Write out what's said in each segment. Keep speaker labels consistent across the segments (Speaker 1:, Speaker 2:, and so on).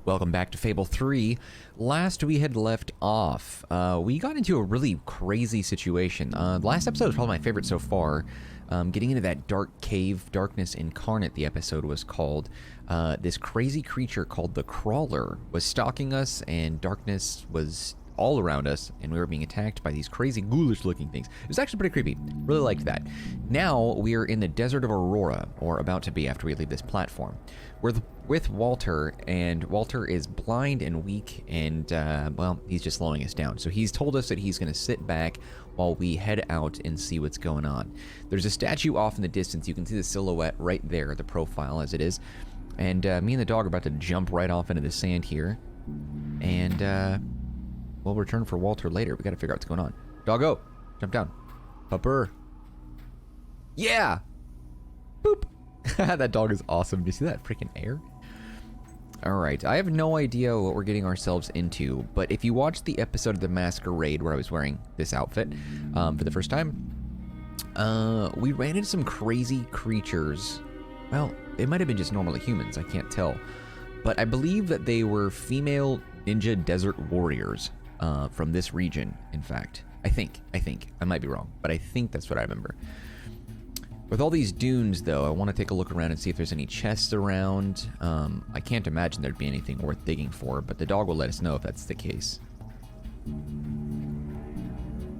Speaker 1: Welcome back to Fable 3. Last we had left off, we got into a really crazy situation. The last episode was probably my favorite so far. Getting into that dark cave, Darkness Incarnate, the episode was called. This crazy creature called the Crawler was stalking us, and darkness was all around us, and we were being attacked by these crazy ghoulish looking things. It was actually pretty creepy. Really liked that. Now we're in the Desert of Aurora, or about to be after we leave this platform. We're with Walter, and Walter is blind and weak, and well, he's just slowing us down. So he's told us that he's going to sit back while we head out and see what's going on. There's a statue off in the distance. You can see the silhouette right there, the profile as it is. And me and the dog are about to jump right off into the sand here. And we'll return for Walter later. We got to figure out what's going on. Doggo, jump down. Pupper. Yeah! Boop! That dog is awesome. Do you see that freaking air? Alright, I have no idea what we're getting ourselves into, but if you watched the episode of The Masquerade where I was wearing this outfit for the first time, we ran into some crazy creatures. Well, they might have been just normal humans, I can't tell. But I believe that they were female ninja desert warriors from this region, in fact. I think. I might be wrong, but I think that's what I remember. With all these dunes, though, I want to take a look around and see if there's any chests around. I can't imagine there'd be anything worth digging for, but the dog will let us know if that's the case.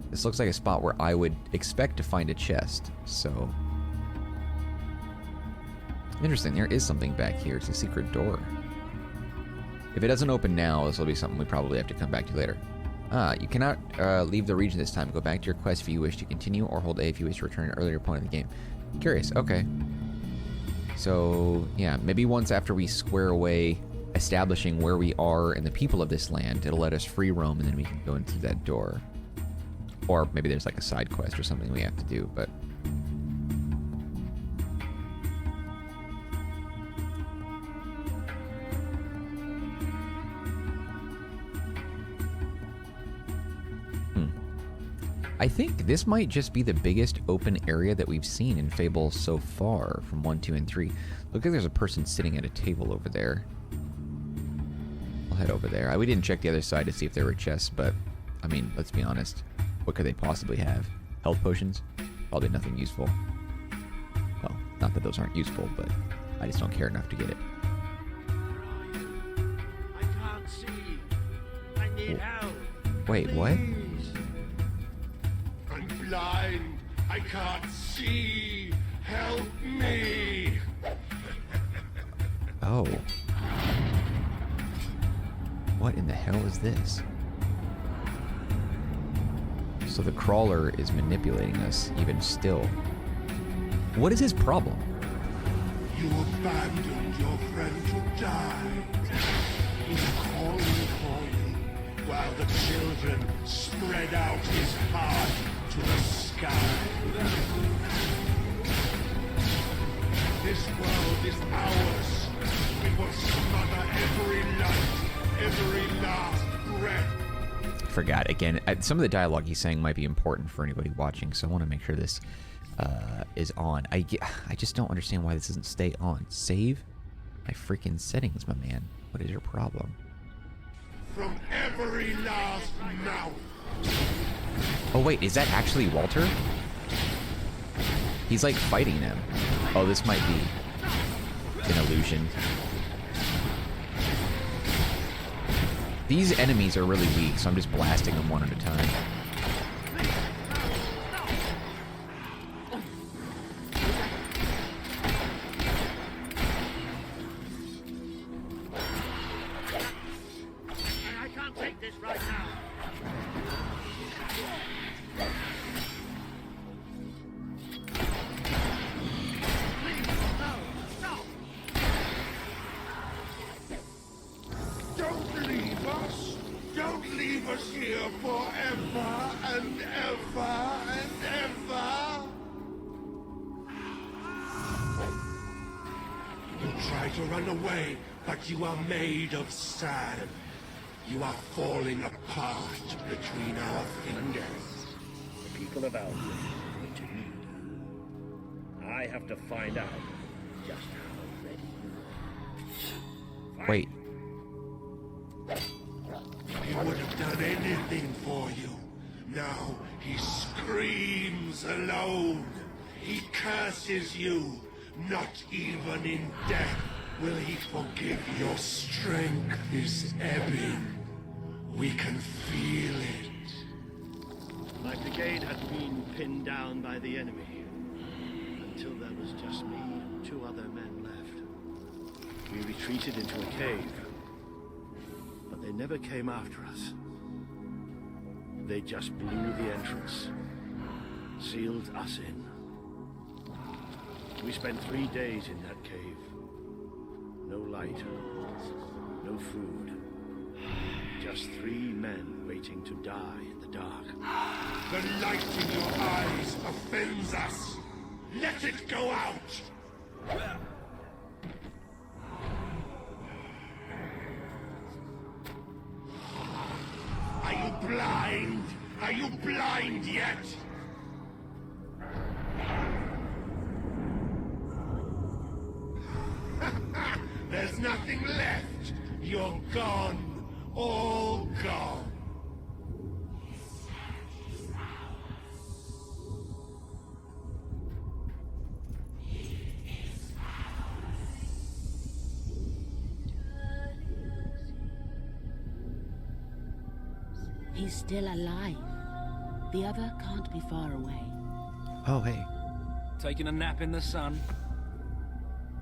Speaker 1: This looks like a spot where I would expect to find a chest, so... Interesting, there is something back here. It's a secret door. If it doesn't open now, this will be something we probably have to come back to later. You cannot leave the region this time. Go back to your quest if you wish to continue, or hold A if you wish to return an earlier point of the game. Curious, okay. So, yeah, maybe once after we square away establishing where we are and the people of this land, it'll let us free roam, and then we can go into that door. Or maybe there's like a side quest or something we have to do, but... I think this might just be the biggest open area that we've seen in Fable so far, from 1, 2, and 3. Look like there's a person sitting at a table over there. I'll head over there. We didn't check the other side to see if there were chests, but, I mean, let's be honest. What could they possibly have? Health potions? Probably nothing useful. Well, not that those aren't useful, but I just don't care enough to get it.
Speaker 2: I can't see. I need help.
Speaker 1: Wait, what?
Speaker 2: Blind. I can't see. Help me.
Speaker 1: Oh. What in the hell is this? So the Crawler is manipulating us even still. What is his problem?
Speaker 2: You abandoned your friend to die. He's calling, while the children spread out his heart to the sky. This world is ours. We will smother every light, every last breath.
Speaker 1: Forgot again. Some of the dialogue he's saying might be important for anybody watching, so I want to make sure this is on. I just don't understand why this doesn't stay on. Save my freaking settings, my man. What is your problem?
Speaker 2: From every last mouth.
Speaker 1: Oh wait, is that actually Walter? He's like fighting them. Oh, this might be an illusion. These enemies are really weak, so I'm just blasting them one at a time.
Speaker 2: I can't take this right now. Don't leave us here forever and ever and ever. You try to run away, but you are made of sand. You are falling apart between our fingers.
Speaker 3: The people of Albion need to need her. I have to find out just how ready you are.
Speaker 1: Wait.
Speaker 2: He would have done anything for you. Now he screams alone. He curses you. Not even in death will he forgive. Your strength is ebbing. We can feel it.
Speaker 3: My brigade had been pinned down by the enemy, until there was just me and 2 other men left. We retreated into a cave, but they never came after us. They just blew the entrance, sealed us in. We spent 3 days in that cave. No light, no food. Just 3 men waiting to die in the dark.
Speaker 2: The light in your eyes offends us. Let it go out! Are you blind? Are you blind yet? There's nothing left. You're gone. All gone.
Speaker 4: He's still alive. The other can't be far away.
Speaker 1: Oh, hey.
Speaker 5: Taking a nap in the sun?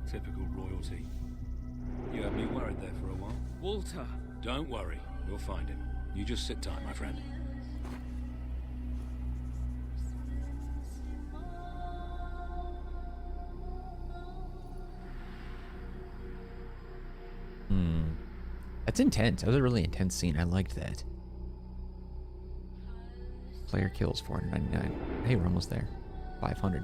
Speaker 5: Typical royalty. You had me worried there for a while.
Speaker 6: Walter!
Speaker 5: Don't worry, we'll find him. You just sit tight, my friend.
Speaker 1: That's intense. That was a really intense scene. I liked that. Player kills 499. Hey, we're almost there. 500.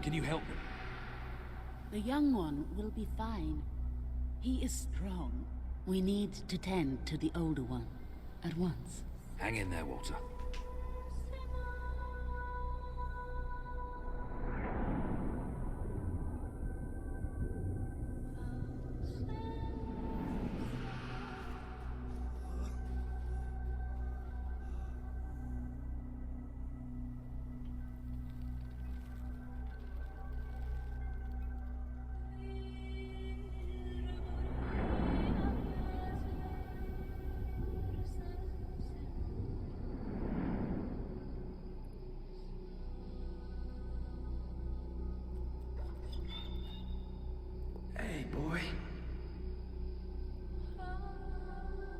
Speaker 5: Can you help me?
Speaker 4: The young one will be fine. He is strong. We need to tend to the older one at once.
Speaker 5: Hang in there, Walter.
Speaker 6: Hey, boy.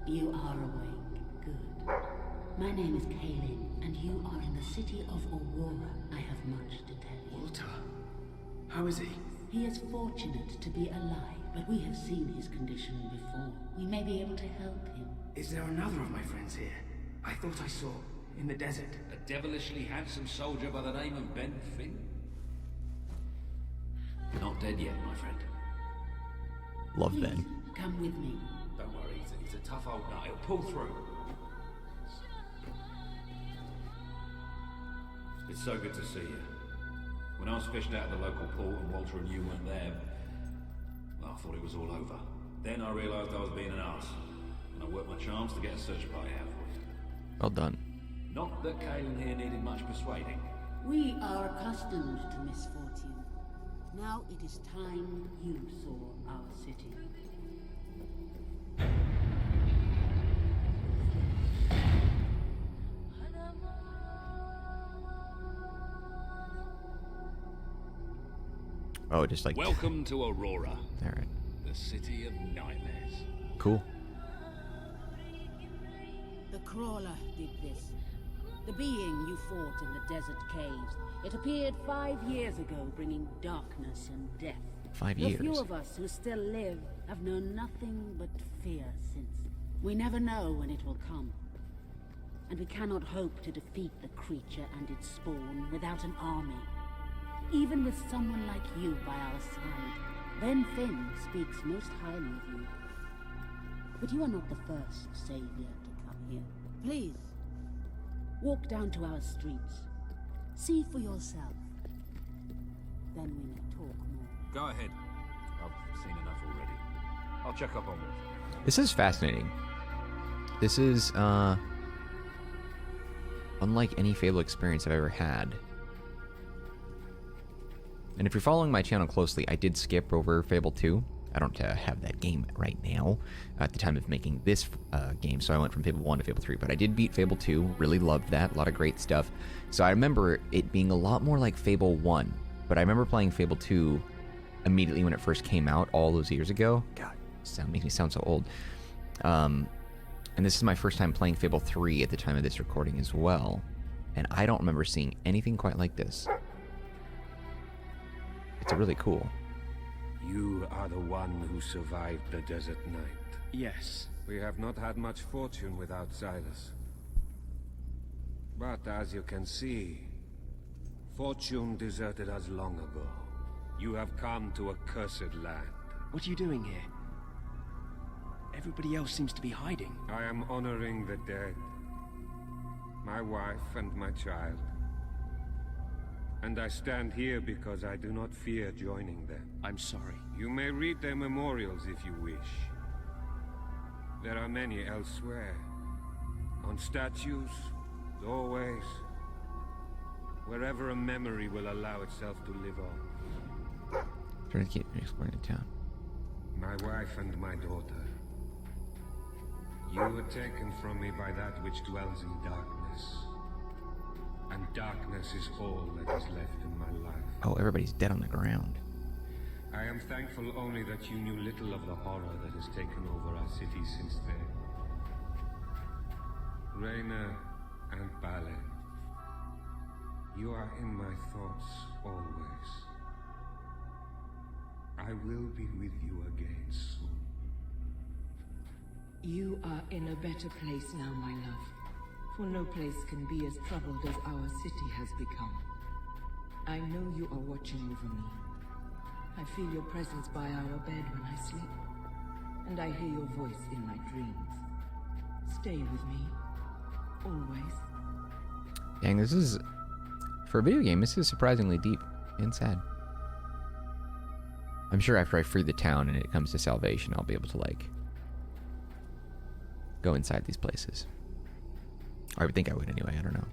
Speaker 4: You are awake. Good. My name is Kaelin, and you are in the city of Aurora. I have much to tell you.
Speaker 6: Walter. How is he?
Speaker 4: He is fortunate to be alive, but we have seen his condition before. We may be able to help him.
Speaker 6: Is there another of my friends here? I thought I saw in the desert.
Speaker 5: A devilishly handsome soldier by the name of Ben Finn? Not dead yet, my friend.
Speaker 1: Love
Speaker 4: Please,
Speaker 1: Ben.
Speaker 4: come with me.
Speaker 5: Don't worry, he's a tough old nut. He'll pull through. It's so good to see you. When I was fished out of the local port and Walter and you weren't there, well, I thought it was all over. Then I realized I was being an arse, and I worked my charms to get a search party out for you.
Speaker 1: Well done.
Speaker 5: Not that Kaelin here needed much persuading.
Speaker 4: We are accustomed to misfortune. Now it is time you saw our city.
Speaker 1: Oh, just like...
Speaker 5: Welcome to Aurora,
Speaker 1: Alright.
Speaker 5: the city of nightmares.
Speaker 1: Cool.
Speaker 4: The crawler did this. The being you fought in the desert caves. It appeared 5 years ago, bringing darkness and death.
Speaker 1: 5
Speaker 4: The
Speaker 1: years.
Speaker 4: few of us who still live have known nothing but fear since. We never know when it will come. And we cannot hope to defeat the creature and its spawn without an army. Even with someone like you by our side, Then Finn speaks most highly of you. But you are not the first savior to come here. Please, walk down to our streets. See for yourself. Then we may talk more.
Speaker 5: Go ahead. I've seen enough already. I'll check up on it.
Speaker 1: This is fascinating. This is, unlike any Fable experience I've ever had. And if you're following my channel closely, I did skip over Fable 2. I don't have that game right now at the time of making this game, so I went from Fable 1 to Fable 3. But I did beat Fable 2, really loved that, a lot of great stuff. So I remember it being a lot more like Fable 1. But I remember playing Fable 2 immediately when it first came out all those years ago. God, makes me sound so old. And this is my first time playing Fable 3 at the time of this recording as well. And I don't remember seeing anything quite like this. It's really cool.
Speaker 7: You are the one who survived the desert night.
Speaker 3: Yes.
Speaker 7: We have not had much fortune with outsiders. But as you can see, fortune deserted us long ago. You have come to a cursed land.
Speaker 3: What are you doing here? Everybody else seems to be hiding.
Speaker 7: I am honoring the dead. My wife and my child. And I stand here because I do not fear joining them.
Speaker 3: I'm sorry.
Speaker 7: You may read their memorials if you wish. There are many elsewhere. On statues, doorways. Wherever a memory will allow itself to live on.
Speaker 1: Trying to keep exploring the town.
Speaker 7: My wife and my daughter. You were taken from me by that which dwells in darkness. And darkness is all that is left in my life.
Speaker 1: Oh, everybody's dead on the ground.
Speaker 7: I am thankful only that you knew little of the horror that has taken over our city since then. Reina and Ballet, you are in my thoughts always. I will be with you again soon.
Speaker 8: You are in a better place now, my love. For no place can be as troubled as our city has become. I know you are watching over me. I feel your presence by our bed when I sleep. And I hear your voice in my dreams. Stay with me. Always.
Speaker 1: Dang, this is... For a video game, this is surprisingly deep and sad. I'm sure after I free the town and it comes to salvation, I'll be able to, like, go inside these places. I would think I would anyway, I don't know.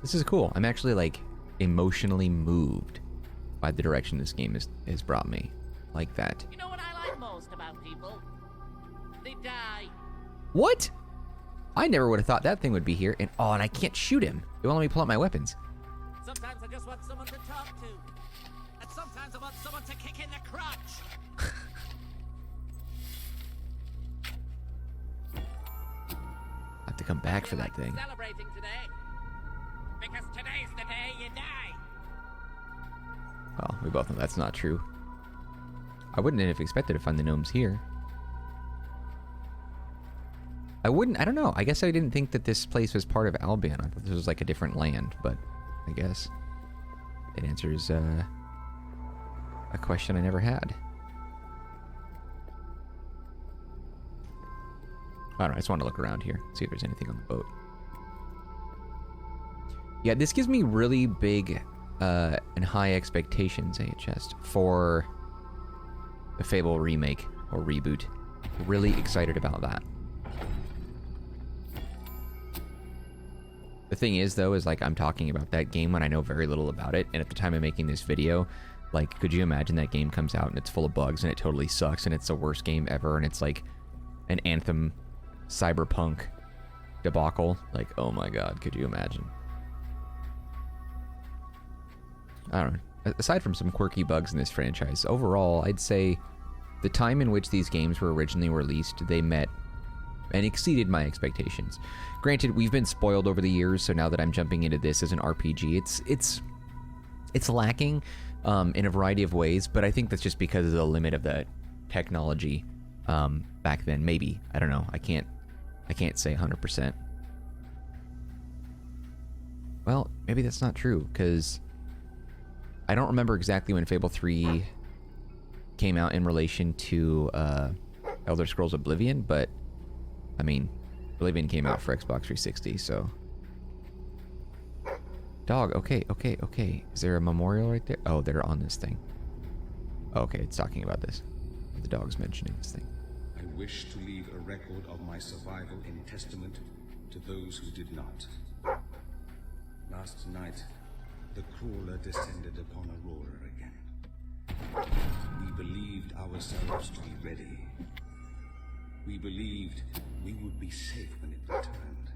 Speaker 1: This is cool. I'm actually, like, emotionally moved by the direction this game has brought me. Like that.
Speaker 9: You know what I like most about people? They die.
Speaker 1: What? I never would have thought that thing would be here. And oh, and I can't shoot him. It won't let me pull out my weapons.
Speaker 9: Sometimes I just want someone to talk to. And sometimes I want someone to kick in the crotch.
Speaker 1: I have to come back for that thing.
Speaker 9: Celebrating today. Because today's the day you die.
Speaker 1: Well, we both know that's not true. I wouldn't have expected to find the gnomes here. I don't know. I guess I didn't think that this place was part of Albion. I thought this was like a different land, but I guess it answers a question I never had. I don't know, I just want to look around here, see if there's anything on the boat. Yeah, this gives me really big and high expectations, AHS, for the Fable remake or reboot. Really excited about that. The thing is, though, is like I'm talking about that game when I know very little about it, and at the time of making this video, like, could you imagine that game comes out and it's full of bugs and it totally sucks and it's the worst game ever and it's like an Anthem cyberpunk debacle? Like, oh my god, could you imagine? I don't know. Aside from some quirky bugs in this franchise, overall, I'd say the time in which these games were originally released, they met and exceeded my expectations. Granted, we've been spoiled over the years, so now that I'm jumping into this as an RPG, it's lacking in a variety of ways, but I think that's just because of the limit of the technology back then. Maybe. I don't know. I can't I can't say 100%. Well, maybe that's not true, because I don't remember exactly when Fable 3 came out in relation to Elder Scrolls Oblivion, but, I mean, Oblivion came out for Xbox 360, so... Dog, okay. Is there a memorial right there? Oh, they're on this thing. Okay, it's talking about this. The dog's mentioning this thing.
Speaker 7: I wish to leave a record of my survival in testament to those who did not. Last night, the crawler descended upon Aurora again. We believed ourselves to be ready. We believed we would be safe when it returned.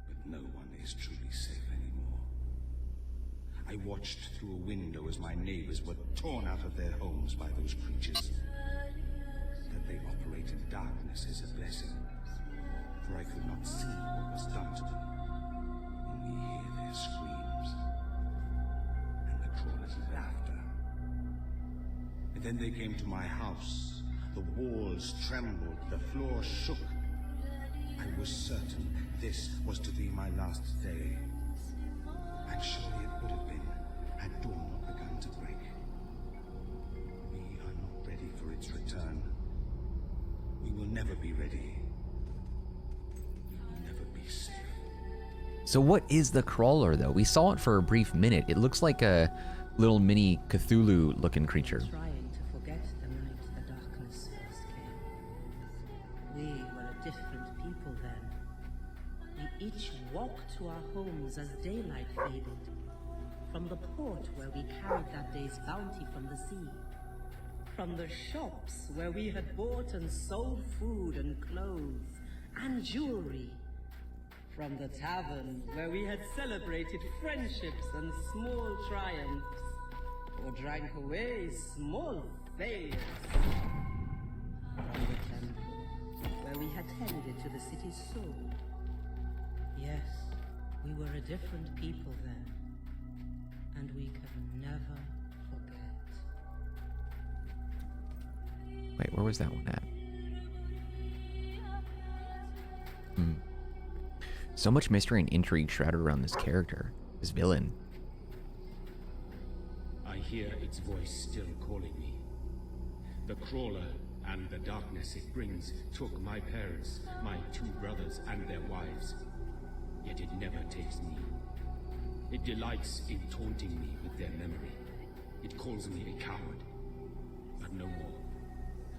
Speaker 7: But no one is truly safe anymore. I watched through a window as my neighbors were torn out of their homes by those creatures. That they operate in darkness is a blessing, for I could not see what was done to them. Only hear their screams and the crawler's laughter. And then they came to my house. The walls trembled, the floor shook. I was certain this was to be my last day. And surely it would have been had dawn not begun to break. We are not ready for its return. We will never be ready. We will never be safe.
Speaker 1: So what is the crawler, though? We saw it for a brief minute. It looks like a little mini Cthulhu-looking creature.
Speaker 8: Trying to forget the night the darkness first came. We were a different people then. We each walked to our homes as daylight faded. From the port where we carried that day's bounty from the sea. From the shops where we had bought and sold food and clothes and jewelry. From the tavern where we had celebrated friendships and small triumphs, or drank away small failures. From the temple where we had tended to the city's soul. Yes, we were a different people then, and we could never forget.
Speaker 1: Wait, where was that one at? So much mystery and intrigue shrouded around this character, this villain.
Speaker 7: I hear its voice still calling me. The crawler and the darkness it brings took my parents, my 2 brothers and their wives. Yet it never takes me. It delights in taunting me with their memory. It calls me a coward. But no more.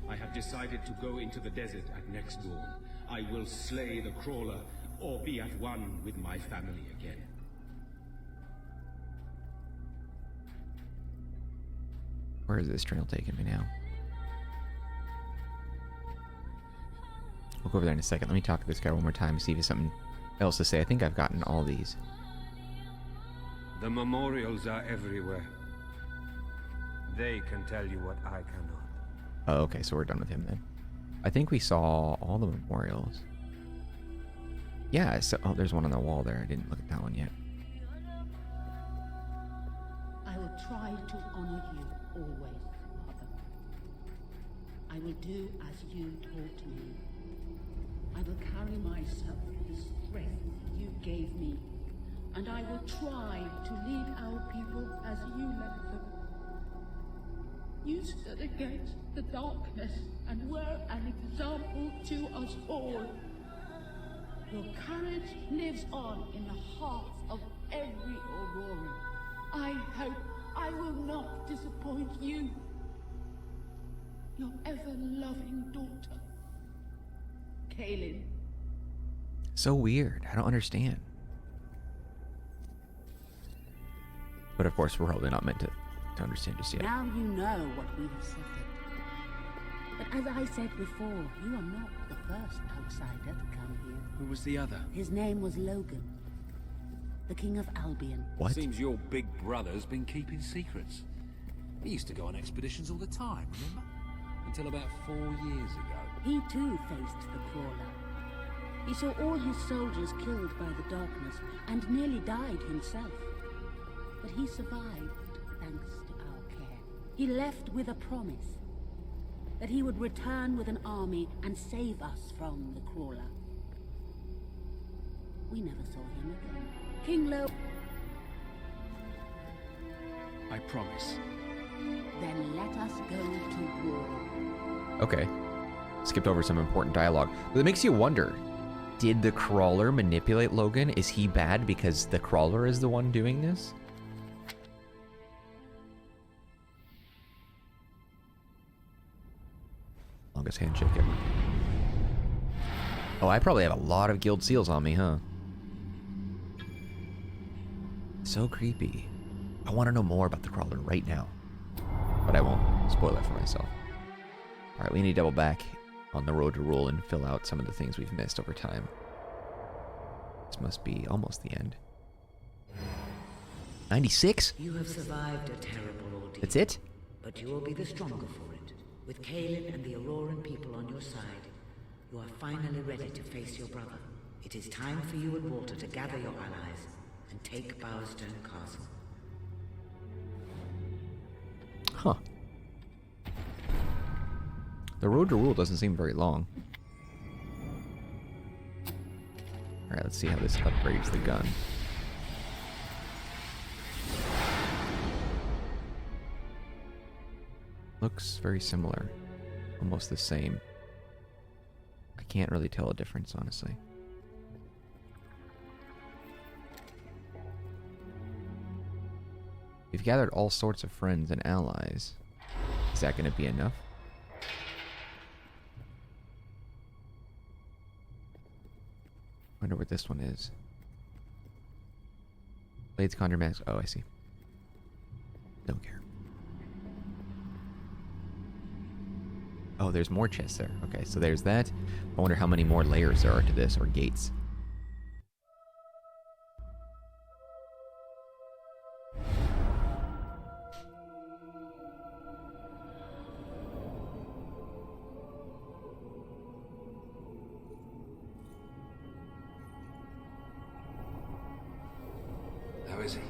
Speaker 7: I have decided to go into the desert at next dawn. I will slay the crawler or be at one with my family again.
Speaker 1: Where is this trail taking me now? We'll go over there in a second. Let me talk to this guy one more time and see if he has something else to say. I think I've gotten all these.
Speaker 7: The memorials are everywhere. They can tell you what I cannot.
Speaker 1: Oh, okay, so we're done with him then. I think we saw all the memorials. Yeah, so, oh, there's one on the wall there. I didn't look at that one yet.
Speaker 4: I will try to honor you always, Father. I will do as you taught me. I will carry myself with the strength you gave me, and I will try to lead our people as you led them. You stood against the darkness and were an example to us all. Your courage lives on in the hearts of every Auroran. I hope I will not disappoint you. Your ever-loving daughter, Kaelin.
Speaker 1: So weird. I don't understand. But of course, we're probably not meant to understand just yet.
Speaker 4: Now you know what we have suffered. But as I said before, you are not the first outsider to come here.
Speaker 10: Who was the other?
Speaker 4: His name was Logan, the King of Albion.
Speaker 1: What?
Speaker 10: Seems your big brother's been keeping secrets. He used to go on expeditions all the time, remember? Until about 4 years ago.
Speaker 4: He too faced the crawler. He saw all his soldiers killed by the darkness and nearly died himself. But he survived thanks to our care. He left with a promise that he would return with an army and save us from the crawler. We never saw him again. King Lo...
Speaker 11: I promise.
Speaker 4: Then let us go to war.
Speaker 1: Okay. Skipped over some important dialogue. But it makes you wonder, did the Crawler manipulate Logan? Is he bad because the Crawler is the one doing this? Longest handshake ever. Oh, I probably have a lot of guild seals on me, huh? So creepy. I want to know more about the Crawler right now. But I won't spoil it for myself. Alright, we need to double back on the road to rule and fill out some of the things we've missed over time. This must be almost the end. 96?
Speaker 12: You have survived a terrible ordeal.
Speaker 1: That's it?
Speaker 12: But you will be the stronger for it. With Caleb and the Auroran people on your side, you are finally ready to face your brother. It is time for you and Walter to gather your allies and take Bowerstone Castle.
Speaker 1: Huh. The road to rule doesn't seem very long. Alright, let's see how this upgrades the gun. Looks very similar. Almost the same. I can't really tell a difference, honestly. We've gathered all sorts of friends and allies. Is that going to be enough? Wonder what this one is. Blades conjure mask. Oh, I see. Don't care. Oh, there's more chests there. Okay, so there's that. I wonder how many more layers there are to this, or gates.
Speaker 10: How is he?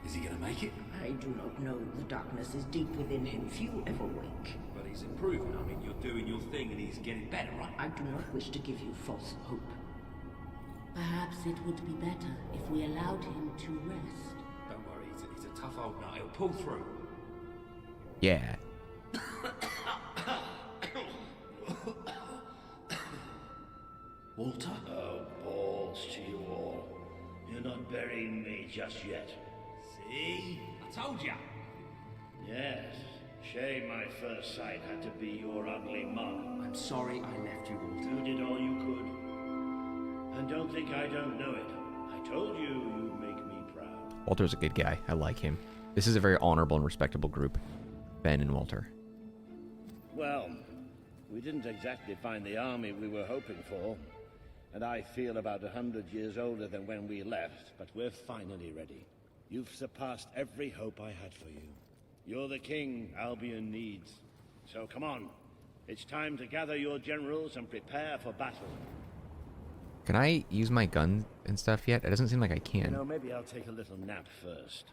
Speaker 10: Is he gonna make it?
Speaker 12: I do not know. The darkness is deep within him. Few ever wake.
Speaker 5: But he's improving. I mean, you're doing your thing and he's getting better, right?
Speaker 12: I do not wish to give you false hope.
Speaker 4: Perhaps it would be better if we allowed him to rest.
Speaker 5: Don't worry, he's a tough old nut. He'll pull through.
Speaker 1: Yeah.
Speaker 3: Walter? Oh, balls to you all. You're not burying me just yet.
Speaker 5: See? I told ya.
Speaker 3: Yes. Shame my first sight had to be your ugly mum.
Speaker 6: I'm sorry I left you, Walter.
Speaker 3: You did all you could. And don't think I don't know it. I told you you'd make me proud.
Speaker 1: Walter's a good guy. I like him. This is a very honorable and respectable group. Ben and Walter.
Speaker 3: Well, we didn't exactly find the army we were hoping for. And I feel about 100 years older than when we left, but we're finally ready. You've surpassed every hope I had for you. You're the king Albion needs. So come on. It's time to gather your generals and prepare for battle.
Speaker 1: Can I use my gun and stuff yet? It doesn't seem like I can.
Speaker 3: You know, maybe I'll take a little nap first.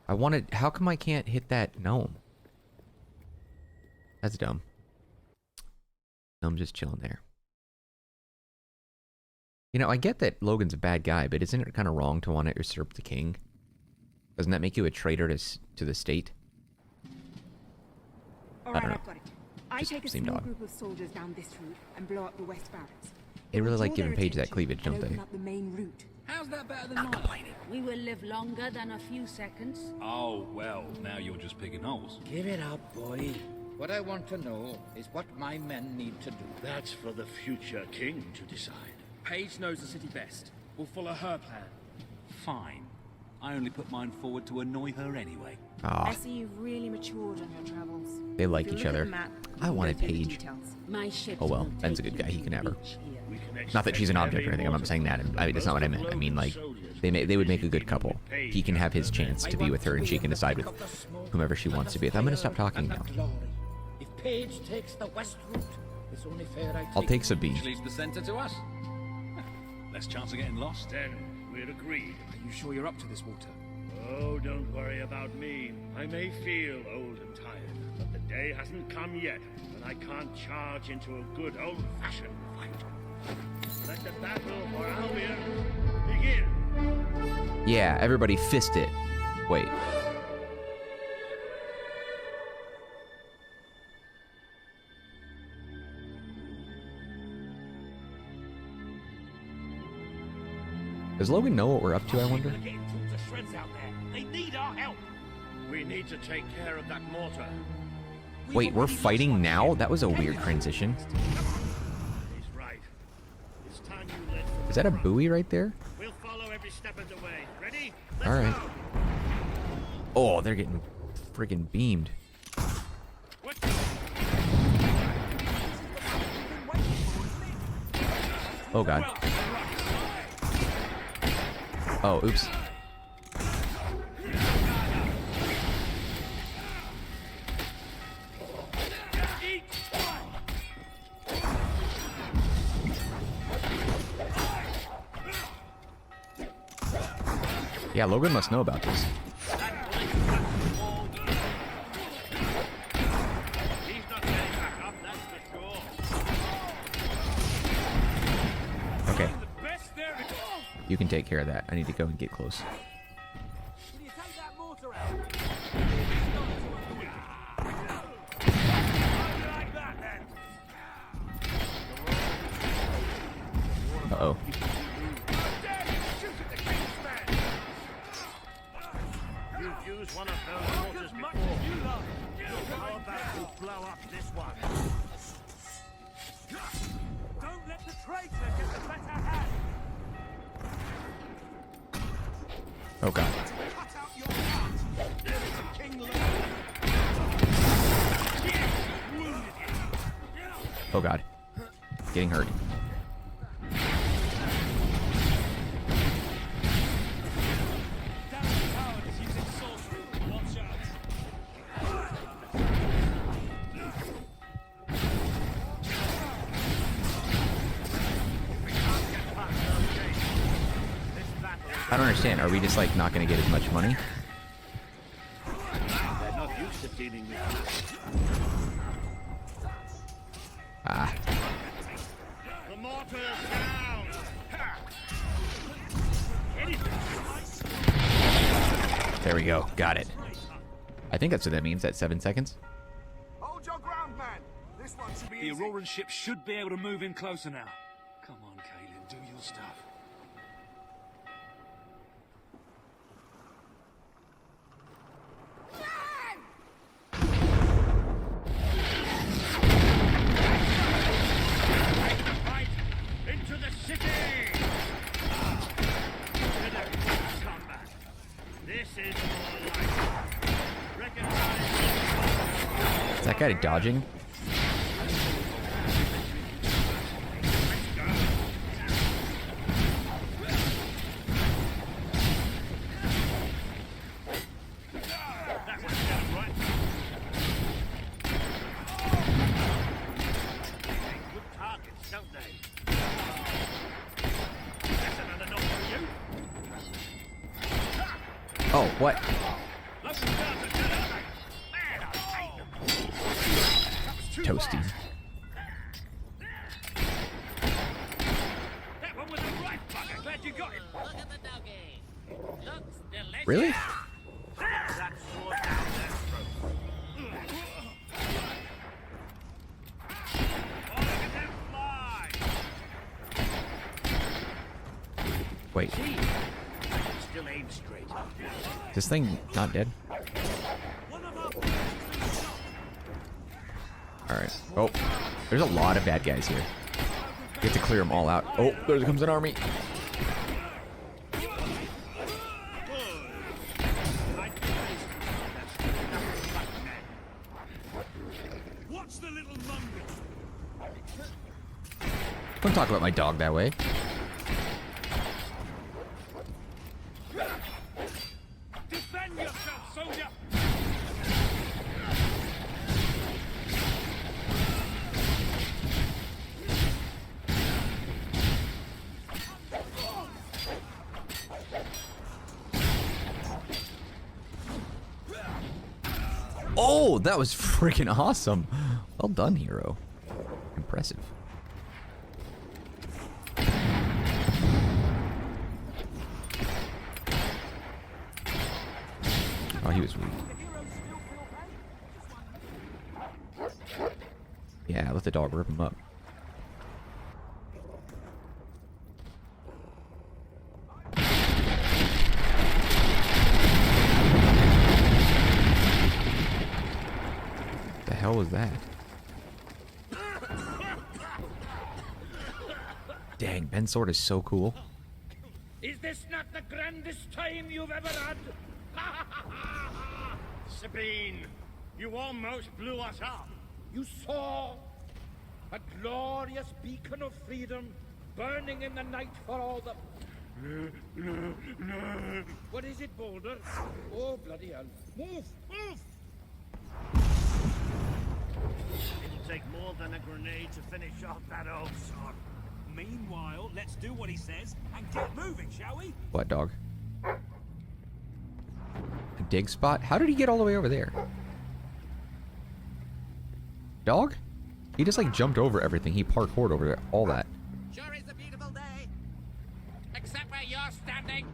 Speaker 1: I wanted... How come I can't hit that gnome? That's dumb. I'm just chilling there. You know, I get that Logan's a bad guy, but isn't it kind of wrong to want to usurp the king? Doesn't that make you a traitor to the state?
Speaker 13: All right, I've got it. I take a small group of soldiers down this route and blow up the west barracks.
Speaker 1: They really like giving Paige that cleavage, don't they?
Speaker 13: Open up the main route.
Speaker 11: How's that better than
Speaker 1: Not complaining.
Speaker 4: We will live longer than a few seconds.
Speaker 5: Oh, well, now you're just picking holes.
Speaker 6: Give it up, boy. What I want to know is what my men need to do.
Speaker 3: That's for the future king to decide.
Speaker 11: Paige knows the city best. We'll follow her plan.
Speaker 5: Fine. I only put mine forward to annoy her anyway.
Speaker 1: Ah,
Speaker 13: I see you've really matured on your travels.
Speaker 1: they like
Speaker 13: If you
Speaker 1: each
Speaker 13: look at
Speaker 1: other.
Speaker 13: the map,
Speaker 1: I
Speaker 13: you
Speaker 1: wanted
Speaker 13: know the
Speaker 1: Paige.
Speaker 13: details.
Speaker 4: My ship.
Speaker 1: Oh well, Ben's a good guy. He can have her. Not that she's an object or anything. I'm not saying that. That's not what I meant. I mean, like, they would make a good couple. He can have his chance to be with her, and she can decide with whomever she wants to be with. I'm gonna stop talking now.
Speaker 6: If Paige takes the west route, it's only fair I
Speaker 1: I'll take Sabine.
Speaker 5: Which leaves the center to us. Less chance of getting lost.
Speaker 3: Then we're agreed.
Speaker 11: Are you sure you're up to this, Walter?
Speaker 3: Oh, don't worry about me. I may feel old and tired, but the day hasn't come yet when I can't charge into a good old-fashioned fight. Let the battle for Albion begin.
Speaker 1: Yeah, everybody fist it. Wait. Does Logan know what we're up to, I wonder?
Speaker 3: They need our help. We need to take care of that mortar.
Speaker 1: Wait, we're fighting now? That was a weird transition.
Speaker 3: He's right. It's time you led.
Speaker 1: Is that a buoy right there?
Speaker 3: We'll follow every step of the way. Ready?
Speaker 1: All right. Oh, they're getting friggin' beamed. Oh god. Oh, oops. Yeah, Logan must know about this. Okay. You can take care of that. I need to go and get close. Uh-oh.
Speaker 3: You've used one of those mortars before. How about you blow up this one?
Speaker 9: Don't let the traitor get the better hand.
Speaker 1: Oh god.
Speaker 9: Cut out your heart. There is a king left.
Speaker 1: Oh god. Getting hurt. I don't understand. Are we just like not going to get as much money?
Speaker 3: They're not used to dealing with you.
Speaker 1: Ah.
Speaker 3: The mortar is down.
Speaker 1: There we go. Got it. I think that's what that means. That's 7 seconds.
Speaker 9: Hold your ground, man. This one should be
Speaker 10: The Auroran ship should be able to move in closer now. Come on, Kaelin, do your stuff.
Speaker 3: Into the city! This is more like recognize.
Speaker 1: Is that guy dodging?
Speaker 3: That was done right. Good targets, don't they? That's another knock for you.
Speaker 1: Oh, what? Toasty.
Speaker 3: That one was a right fucker. Glad you got him.
Speaker 9: Look at the doggy. Looks delicious.
Speaker 1: Really?
Speaker 3: That sword down their throat. Oh, look at them fly.
Speaker 1: Wait.
Speaker 3: Still aim straight.
Speaker 1: Is this thing not dead? Alright. Oh. There's a lot of bad guys here. You have to clear them all out. Oh, there comes an army.
Speaker 3: What's the little mongrel?
Speaker 1: Don't talk about my dog that way.
Speaker 3: Defend yourself, soldier!
Speaker 1: Oh, that was freaking awesome. Well done, hero. Impressive. he was weak. Yeah, let the dog rip him up. The hell was that? Dang, Ben's sword is so cool.
Speaker 3: Is this not the grandest time you've ever had? Sabine, you almost blew us up. You saw a glorious beacon of freedom burning in the night for all the... No. What is it, Boulder? Oh, bloody hell. Move! It'll take more than a grenade to finish off that old sod.
Speaker 9: Meanwhile, let's do what he says and get moving, shall we?
Speaker 1: What dog? A dig spot? How did he get all the way over there? Dog? He just like jumped over everything. He parkoured over there. All that.
Speaker 9: Sure is a beautiful day. Except where you're standing.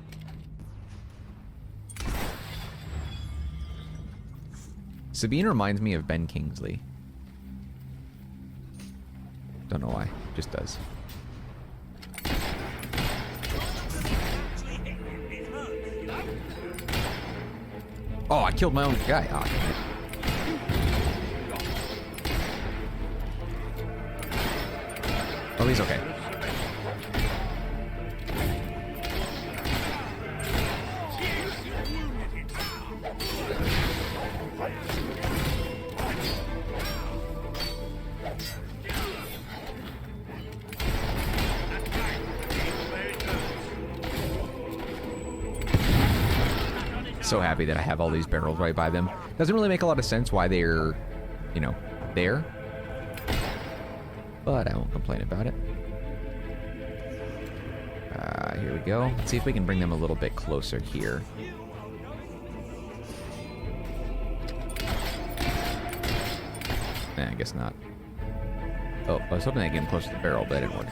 Speaker 1: Sabine reminds me of Ben Kingsley. Don't know why. Just does. Oh, I killed my own guy. Oh, damn it. Oh, he's okay. So happy that I have all these barrels right by them. Doesn't really make a lot of sense why they're, you know, there. But I won't complain about it. Here we go. Let's see if we can bring them a little bit closer here. Nah, I guess not. Oh, I was hoping I'd get him close to the barrel, but that didn't work.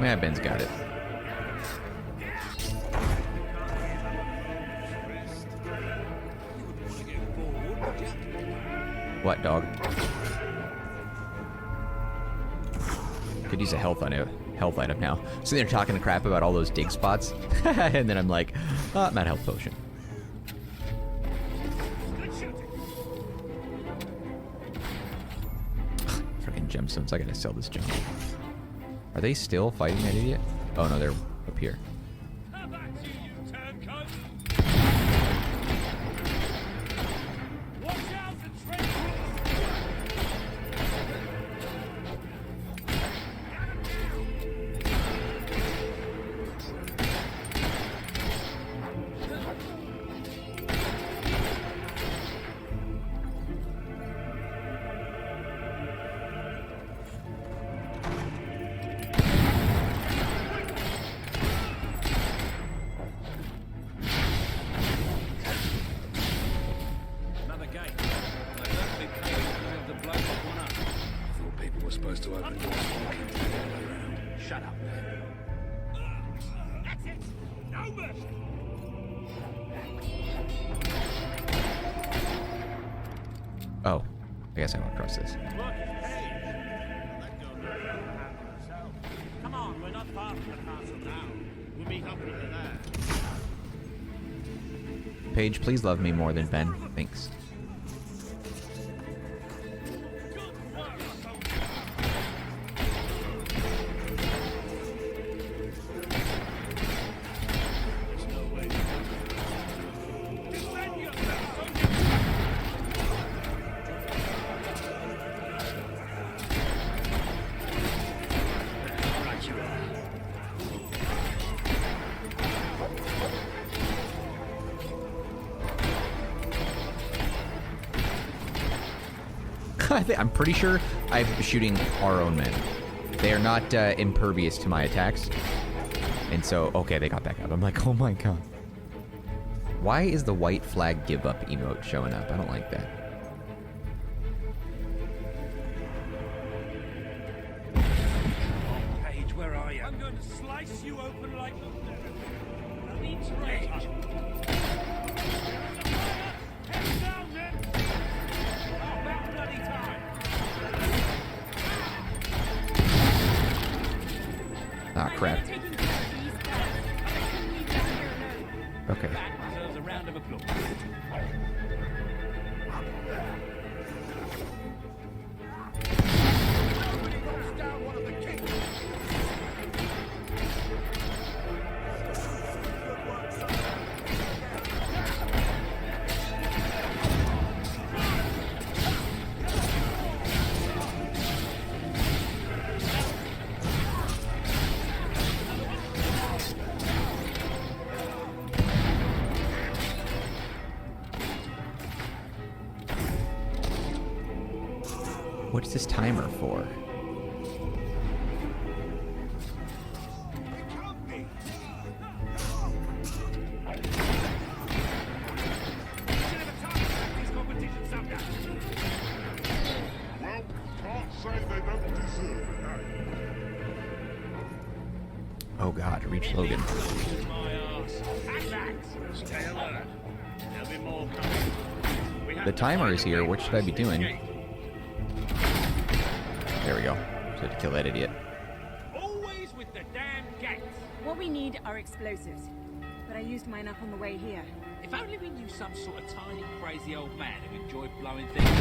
Speaker 1: Yeah, Ben's got it. What, dog? Could use a health item now. So they're talking crap about all those dig spots, and then I'm like, I'm at health potion. Freaking gemstones! I gotta sell this junk. Are they still fighting that idiot? Oh no, they're up here. Oh, I guess I won't cross this.
Speaker 3: Come on, we're not far from the castle now. We'll meet up with her there.
Speaker 1: Paige, please love me more than Ben. Thanks. I'm pretty sure I'm shooting our own men. They are not impervious to my attacks. And so, okay, they got back up. I'm like, oh my god. Why is the white flag give up emote showing up? I don't like that.
Speaker 11: Paige, where are you? I'm going to slice you open like a bloody traitor. Head down, then! Oh, about bloody time!
Speaker 1: Ah, crap. Okay.
Speaker 11: That deserves a round of applause.
Speaker 1: What's this timer for?
Speaker 2: Well, can't say they don't deserve it.
Speaker 1: Oh god, reach Logan.
Speaker 3: Stay alert. There'll be more coming.
Speaker 1: The timer is here. What should I be doing? There we go. So I had to kill that idiot.
Speaker 11: Always with the damn gates.
Speaker 13: What we need are explosives. But I used mine up on the way here.
Speaker 10: If only we knew some sort of tiny, crazy old man who enjoyed blowing things up.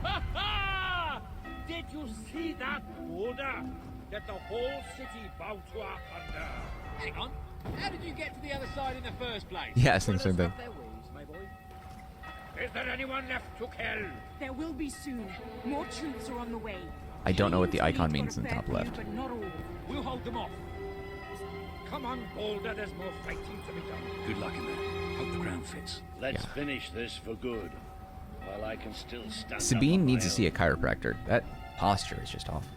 Speaker 11: Ha ha! Did you see that border? That the whole city bowed to our thunder.
Speaker 10: Hang on. How did you get to the other side in the first place?
Speaker 1: Yeah, same thing.
Speaker 11: Their wings, my boy. Is there anyone left to kill?
Speaker 13: There will be soon. More troops are on the way.
Speaker 1: I don't know what the icon means in the top left.
Speaker 13: But not all.
Speaker 11: We'll hold them off. Come on, Boulder. There's more fighting to be done.
Speaker 10: Good luck in there. Hope the ground fits.
Speaker 3: Let's finish this for good. While I can still stand
Speaker 1: Sabine
Speaker 3: up on
Speaker 1: needs
Speaker 3: my
Speaker 1: to see a
Speaker 3: own.
Speaker 1: chiropractor. That posture is just off.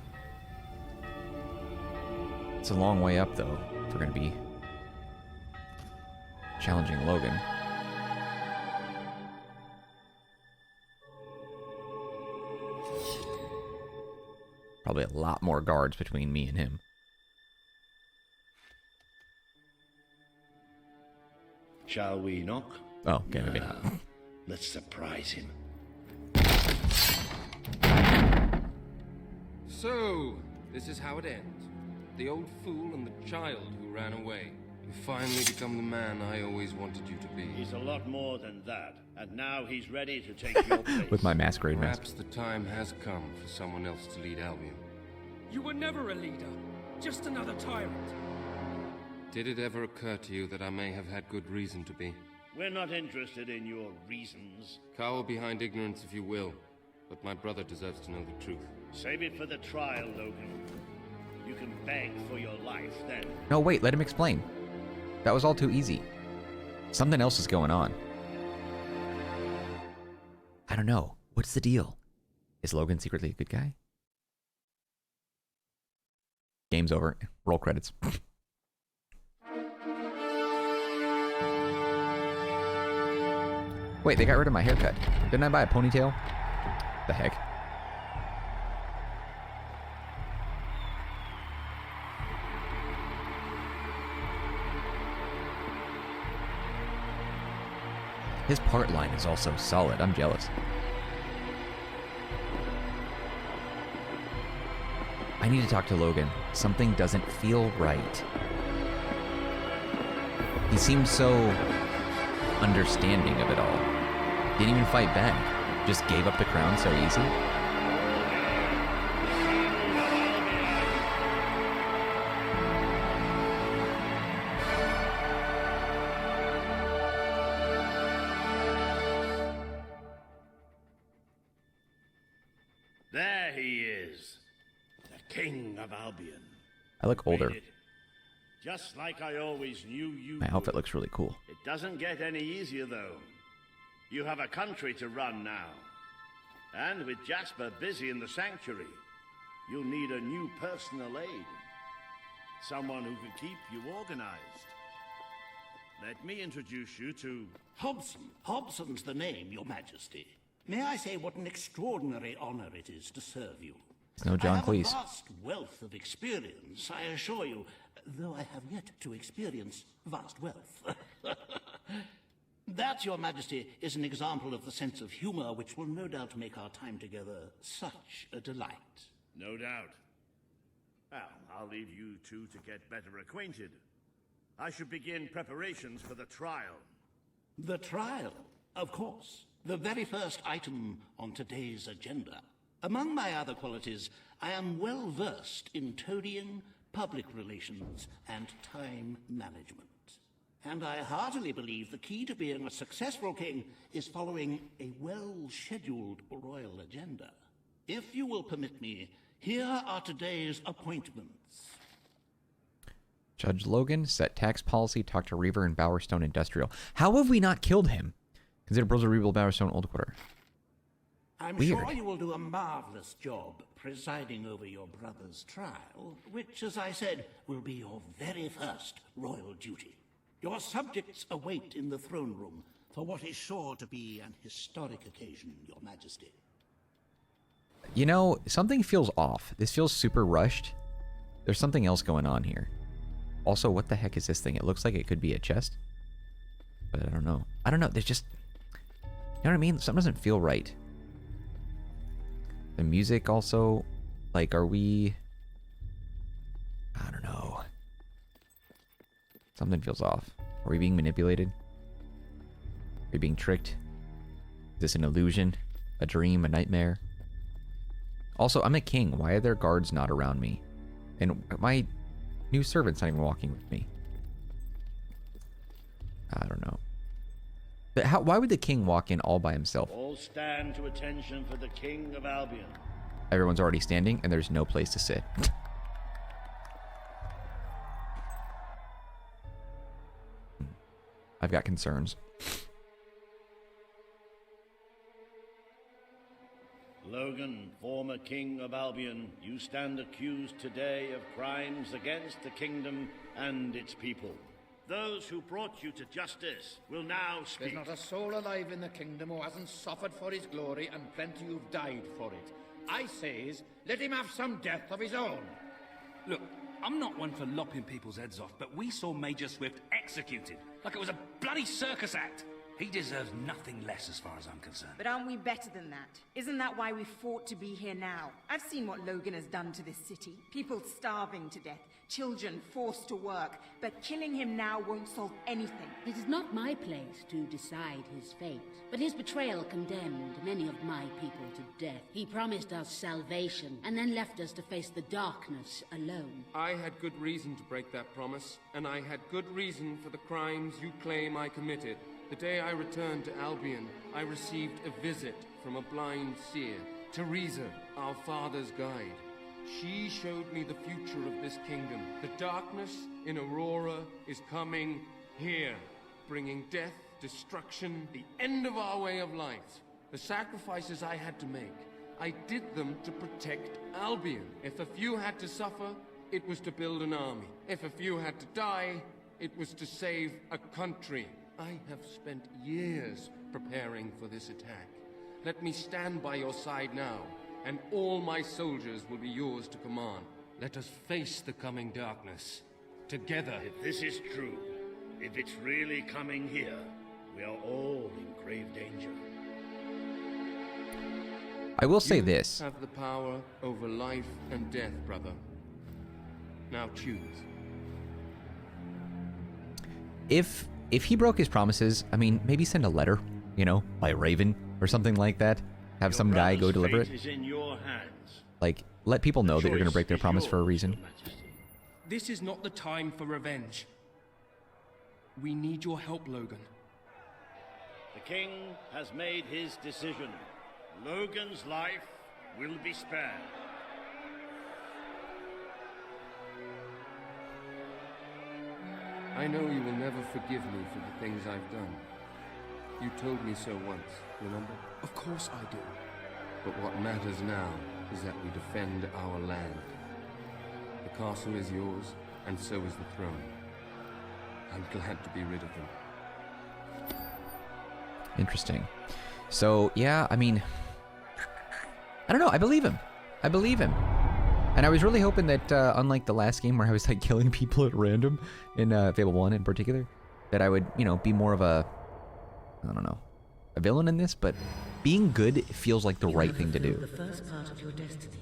Speaker 1: It's a long way up, though, if we're going to be challenging Logan. Probably a lot more guards between me and him.
Speaker 3: Shall we knock?
Speaker 1: Oh, okay, maybe not.
Speaker 3: Let's surprise him.
Speaker 7: So, this is how it ends. The old fool and the child who ran away. You finally become the man I always wanted you to be.
Speaker 3: He's a lot more than that. And now he's ready to take your place.
Speaker 1: With my masquerade mask.
Speaker 7: Perhaps the time has come for someone else to lead Albion.
Speaker 11: You were never a leader. Just another tyrant.
Speaker 7: Did it ever occur to you that I may have had good reason to be?
Speaker 3: We're not interested in your reasons.
Speaker 7: Cower behind ignorance if you will, but my brother deserves to know the truth.
Speaker 3: Save it for the trial, Logan. You can beg for your life then.
Speaker 1: No, wait, let him explain. That was all too easy. Something else is going on. I don't know. What's the deal? Is Logan secretly a good guy? Game's over. Roll credits. Wait, they got rid of my haircut. Didn't I buy a ponytail? The heck? His part line is also solid. I'm jealous. I need to talk to Logan. Something doesn't feel right. He seems so understanding of it all. Didn't even fight back. Just gave up the crown so easy.
Speaker 3: There he is. The King of Albion.
Speaker 1: I look older.
Speaker 3: Made it. Just like I always knew you
Speaker 1: My outfit
Speaker 3: would.
Speaker 1: looks really cool.
Speaker 3: It doesn't get any easier, though. You have a country to run now. And with Jasper busy in the sanctuary, you'll need a new personal aide. Someone who can keep you organized. Let me introduce you to...
Speaker 14: Hobson. Hobson's the name, Your Majesty. May I say what an extraordinary honor it is to serve you?
Speaker 1: It's no John Cleese.
Speaker 14: I have a vast wealth of experience, I assure you, though I have yet to experience vast wealth. That, Your Majesty, is an example of the sense of humor which will no doubt make our time together such a delight.
Speaker 3: No doubt. Well, I'll leave you two to get better acquainted. I should begin preparations for the trial.
Speaker 14: The trial, of course. The very first item on today's agenda. Among my other qualities, I am well versed in toadying, public relations, and time management. And I heartily believe the key to being a successful king is following a well-scheduled royal agenda. If you will permit me, here are today's appointments.
Speaker 1: Judge Logan, set tax policy, talk to Reaver and Bowerstone Industrial. How have we not killed him? Consider proposal to rebuild Bowerstone Old Quarter.
Speaker 14: I'm
Speaker 1: Weird.
Speaker 14: sure you will do a marvelous job presiding over your brother's trial, which, as I said, will be your very first royal duty. Your subjects await in the throne room for what is sure to be an historic occasion, Your Majesty.
Speaker 1: You know, something feels off. This feels super rushed. There's something else going on here. Also, what the heck is this thing? It looks like it could be a chest. But I don't know. I don't know. There's just... You know what I mean? Something doesn't feel right. The music also... Like, are we... I don't know. Something feels off. Are we being manipulated? Are we being tricked? Is this an illusion? A dream? A nightmare? Also, I'm a king. Why are there guards not around me? And my new servant's not even walking with me. I don't know. But why would the king walk in all by himself?
Speaker 3: All stand to attention for the King of Albion.
Speaker 1: Everyone's already standing, and there's no place to sit. I've got concerns.
Speaker 3: Logan, former King of Albion, you stand accused today of crimes against the kingdom and its people. Those who brought you to justice will now speak.
Speaker 6: There's not a soul alive in the kingdom who hasn't suffered for his glory, and plenty who've died for it. I says, let him have some death of his own.
Speaker 10: Look, I'm not one for lopping people's heads off, but we saw Major Swift executed like it was a bloody circus act. He deserves nothing less as far as I'm concerned.
Speaker 13: But aren't we better than that? Isn't that why we fought to be here now? I've seen what Logan has done to this city. People starving to death, children forced to work, but killing him now won't solve anything.
Speaker 4: It is not my place to decide his fate, but his betrayal condemned many of my people to death. He promised us salvation, and then left us to face the darkness alone.
Speaker 15: I had good reason to break that promise, and I had good reason for the crimes you claim I committed. The day I returned to Albion, I received a visit from a blind seer, Teresa, our father's guide. She showed me the future of this kingdom. The darkness in Aurora is coming here, bringing death, destruction, the end of our way of life. The sacrifices I had to make, I did them to protect Albion. If a few had to suffer, it was to build an army. If a few had to die, it was to save a country. I have spent years preparing for this attack. Let me stand by your side now, and all my soldiers will be yours to command. Let us face the coming darkness, together.
Speaker 3: If this is true, if it's really coming here, we are all in grave danger.
Speaker 1: I will say this.
Speaker 15: You have the power over life and death, brother. Now choose.
Speaker 1: If he broke his promises, I mean, maybe send a letter, you know, by Raven or something like that. Have some guy go deliver it.
Speaker 3: Is in your hands.
Speaker 1: Like, let people know that you're going to break their promise for a reason.
Speaker 15: This is not the time for revenge. We need your help, Logan.
Speaker 3: The king has made his decision. Logan's life will be spared.
Speaker 15: I know you will never forgive me for the things I've done. You told me so once, remember?
Speaker 16: Of course I do.
Speaker 15: But what matters now is that we defend our land. The castle is yours, and so is the throne. I'm glad to be rid of them.
Speaker 1: Interesting. So, yeah, I mean, I don't know. I believe him. I believe him. And I was really hoping that, unlike the last game where I was like killing people at random, in Fable 1 in particular, that I would, you know, be more of a, I don't know, a villain in this, but being good feels like the right thing to do.
Speaker 12: The first part of your destiny.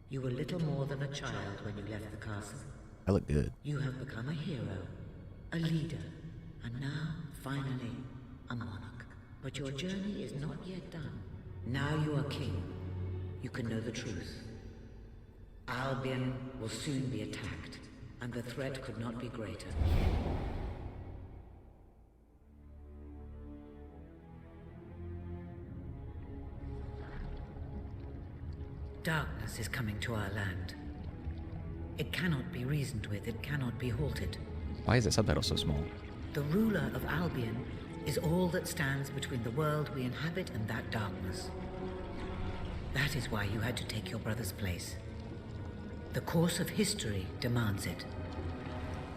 Speaker 12: You were little more than a child when you left the castle.
Speaker 1: I look good.
Speaker 12: You have become a hero, a leader, and now, finally, a monarch. But your journey is not yet done. Now you are king. You can know the truth. Albion will soon be attacked, and the threat could not be greater. Darkness is coming to our land. It cannot be reasoned with, it cannot be halted.
Speaker 1: Why is the subtitle so small?
Speaker 12: The ruler of Albion is all that stands between the world we inhabit and that darkness. That is why you had to take your brother's place. The course of history demands it.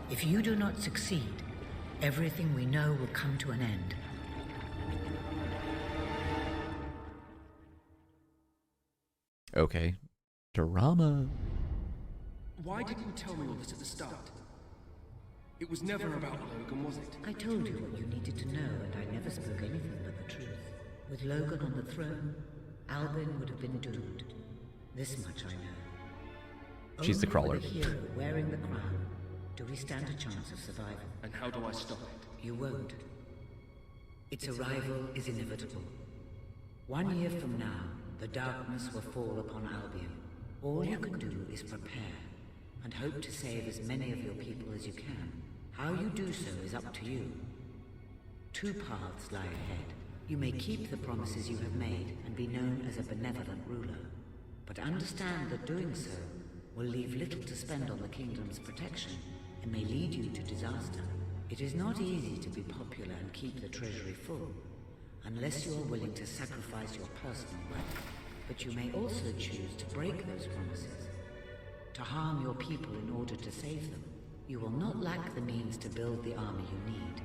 Speaker 12: If you do not succeed, everything we know will come to an end.
Speaker 1: Okay. Drama.
Speaker 15: Why didn't you tell me all this at the start? It was never about Logan, was it?
Speaker 12: I told you what you needed to know, and I never spoke anything but the truth. With Logan on the throne, Albion would have been doomed. This much I know.
Speaker 1: She's the crawler.
Speaker 12: Only with a hero wearing the crown do we stand a chance of survival.
Speaker 15: And how do I stop it?
Speaker 12: You won't. Its arrival is inevitable. 1 year from now, the darkness will fall upon Albion. All you can do is prepare, and hope to save as many of your people as you can. How you do so is up to you. 2 paths lie ahead. You may keep the promises you have made and be known as a benevolent ruler. But understand that doing so will leave little to spend on the kingdom's protection and may lead you to disaster. It is not easy to be popular and keep the treasury full, unless you are willing to sacrifice your personal wealth. But you may also choose to break those promises, to harm your people in order to save them. You will not lack the means to build the army you need,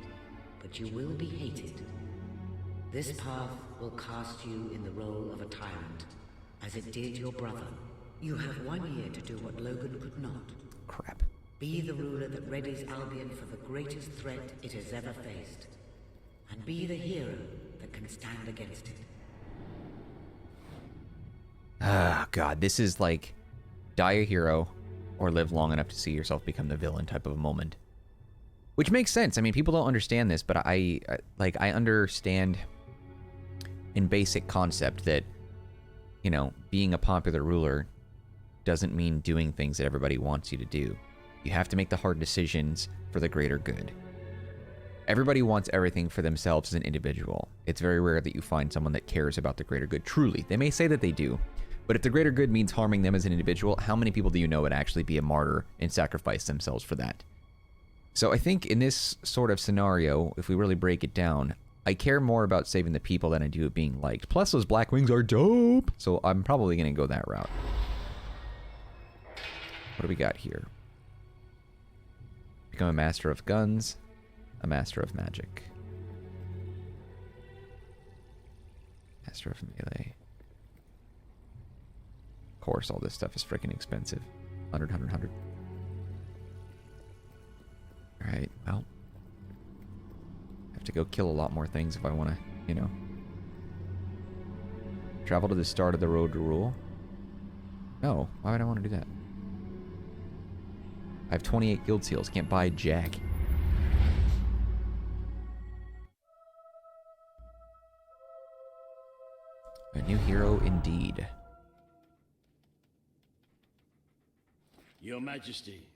Speaker 12: but you will be hated. This path will cast you in the role of a tyrant, as it did your brother. You have 1 year to do what Logan could not.
Speaker 1: Crap.
Speaker 12: Be the ruler that readies Albion for the greatest threat it has ever faced, and be the hero that can stand against it.
Speaker 1: Ah, God, this is like die a hero or live long enough to see yourself become the villain type of a moment. Which makes sense. I mean, people don't understand this, but I understand in basic concept that, you know, being a popular ruler doesn't mean doing things that everybody wants you to do. You have to make the hard decisions for the greater good. Everybody wants everything for themselves as an individual. It's very rare that you find someone that cares about the greater good truly. They may say that they do, but if the greater good means harming them as an individual, how many people do you know would actually be a martyr and sacrifice themselves for that? So I think in this sort of scenario, if we really break it down, I care more about saving the people than I do it being liked. Plus, those black wings are dope, so I'm probably going to go that route. What do we got here? Become a master of guns, a master of magic. Master of melee. Of course, all this stuff is freaking expensive. 100, 100, 100. Alright, well. I have to go kill a lot more things if I want to, you know. Travel to the start of the road to rule. No, why would I want to do that? I have 28 guild seals, can't buy jack. A new hero indeed.
Speaker 3: Your Majesty,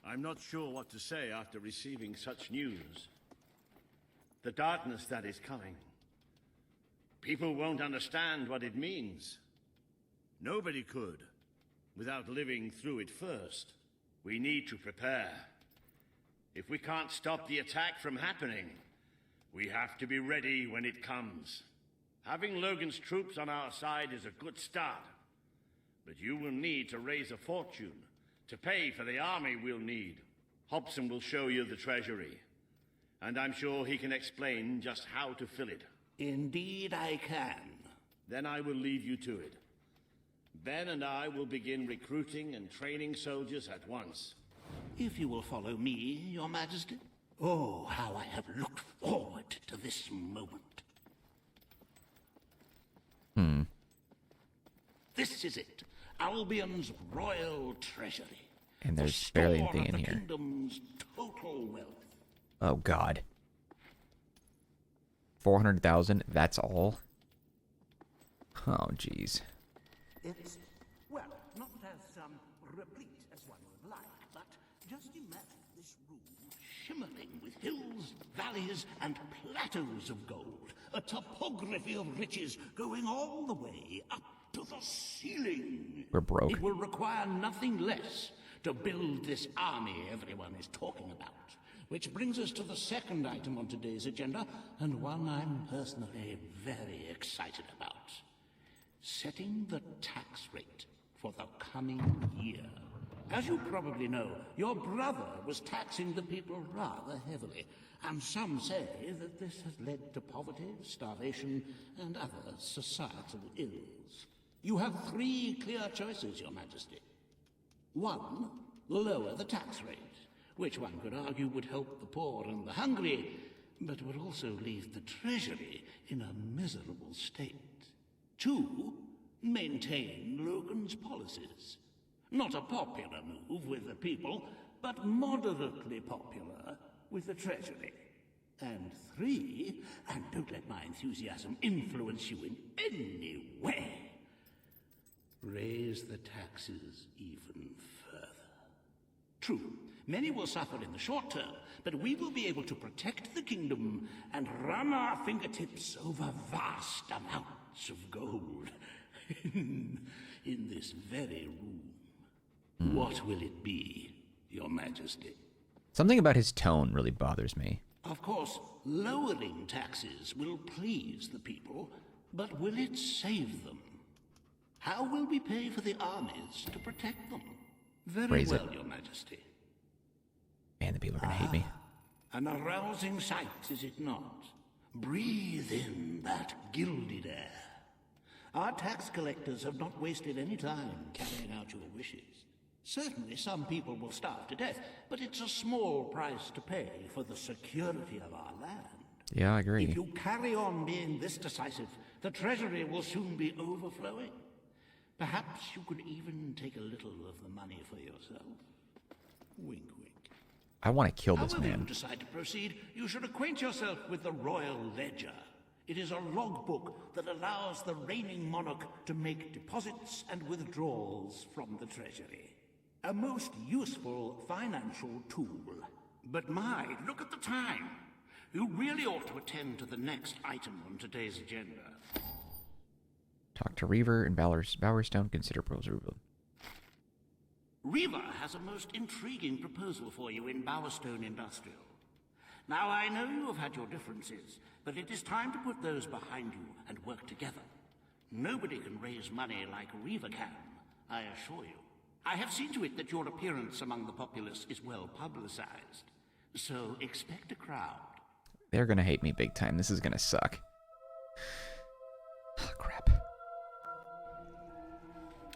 Speaker 3: I'm not sure what to say after receiving such news. The darkness that is coming. People won't understand what it means. Nobody could, without living through it first. We need to prepare. If we can't stop the attack from happening, we have to be ready when it comes. Having Logan's troops on our side is a good start. But you will need to raise a fortune to pay for the army we'll need. Hobson will show you the treasury. And I'm sure he can explain just how to fill it.
Speaker 14: Indeed I can.
Speaker 3: Then I will leave you to it. Ben and I will begin recruiting and training soldiers at once.
Speaker 14: If you will follow me, Your Majesty. Oh, how I have looked forward to this moment. This is it. Albion's royal treasury.
Speaker 1: And there's barely anything in here.
Speaker 14: Kingdom's total wealth.
Speaker 1: Oh, God. 400,000, that's all? Oh, jeez.
Speaker 14: It's, well, not as replete as one would like, but just imagine this room shimmering with hills, valleys, and plateaus of gold. A topography of riches going all the way up to the ceiling.
Speaker 1: We're broke.
Speaker 14: It will require nothing less to build this army everyone is talking about. Which brings us to the second item on today's agenda, and one I'm personally very excited about. Setting the tax rate for the coming year. As you probably know, your brother was taxing the people rather heavily, and some say that this has led to poverty, starvation, and other societal ills. You have three clear choices, Your Majesty. One, lower the tax rate, which one could argue would help the poor and the hungry, but would also leave the treasury in a miserable state. Two, maintain Logan's policies. Not a popular move with the people, but moderately popular with the treasury. And three, and don't let my enthusiasm influence you in any way, raise the taxes even further. True, many will suffer in the short term, but we will be able to protect the kingdom and run our fingertips over vast amounts of gold in this very room. What will it be, Your Majesty?
Speaker 1: Something about his tone really bothers me.
Speaker 14: Of course, lowering taxes will please the people, but will it save them? How will we pay for the armies to protect them? Very well, Your Majesty.
Speaker 1: Man, the people are going to hate me.
Speaker 14: An arousing sight, is it not? Breathe in that gilded air. Our tax collectors have not wasted any time carrying out your wishes. Certainly some people will starve to death, but it's a small price to pay for the security of our land.
Speaker 1: Yeah, I agree.
Speaker 14: If you carry on being this decisive, the treasury will soon be overflowing. Perhaps you could even take a little of the money for yourself. Wink, wink.
Speaker 1: I want to kill this
Speaker 14: However
Speaker 1: man.
Speaker 14: you decide to proceed, you should acquaint yourself with the Royal Ledger. It is a logbook that allows the reigning monarch to make deposits and withdrawals from the treasury. A most useful financial tool. But my, look at the time. You really ought to attend to the next item on today's agenda.
Speaker 1: Talk to Reaver and Bowerstone. Consider proposal.
Speaker 14: Reaver has a most intriguing proposal for you in Bowerstone Industrial. Now, I know you have had your differences, but it is time to put those behind you and work together. Nobody can raise money like Reaver can, I assure you. I have seen to it that your appearance among the populace is well publicized, so expect a crowd.
Speaker 1: They're going to hate me big time. This is going to suck. Oh, crap.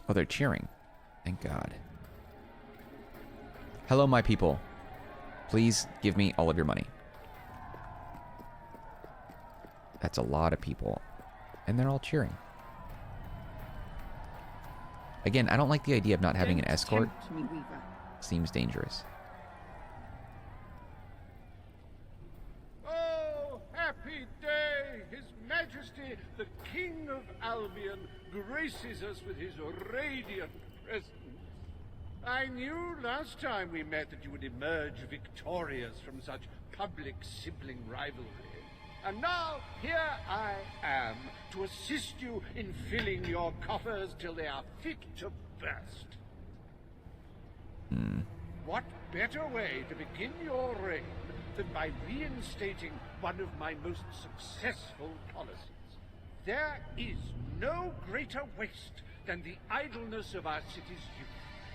Speaker 1: Oh, they're cheering. Thank God. Hello, my people. Please give me all of your money. That's a lot of people. And they're all cheering. Again, I don't like the idea of not having an escort. Seems dangerous.
Speaker 2: Oh, happy day! His Majesty, the King of Albion, graces us with his radiant presence. I knew last time we met that you would emerge victorious from such public sibling rivalry. And now, here I am, to assist you in filling your coffers till they are fit to burst. What better way to begin your reign than by reinstating one of my most successful policies?
Speaker 6: There is no greater waste than the idleness of our city's youth.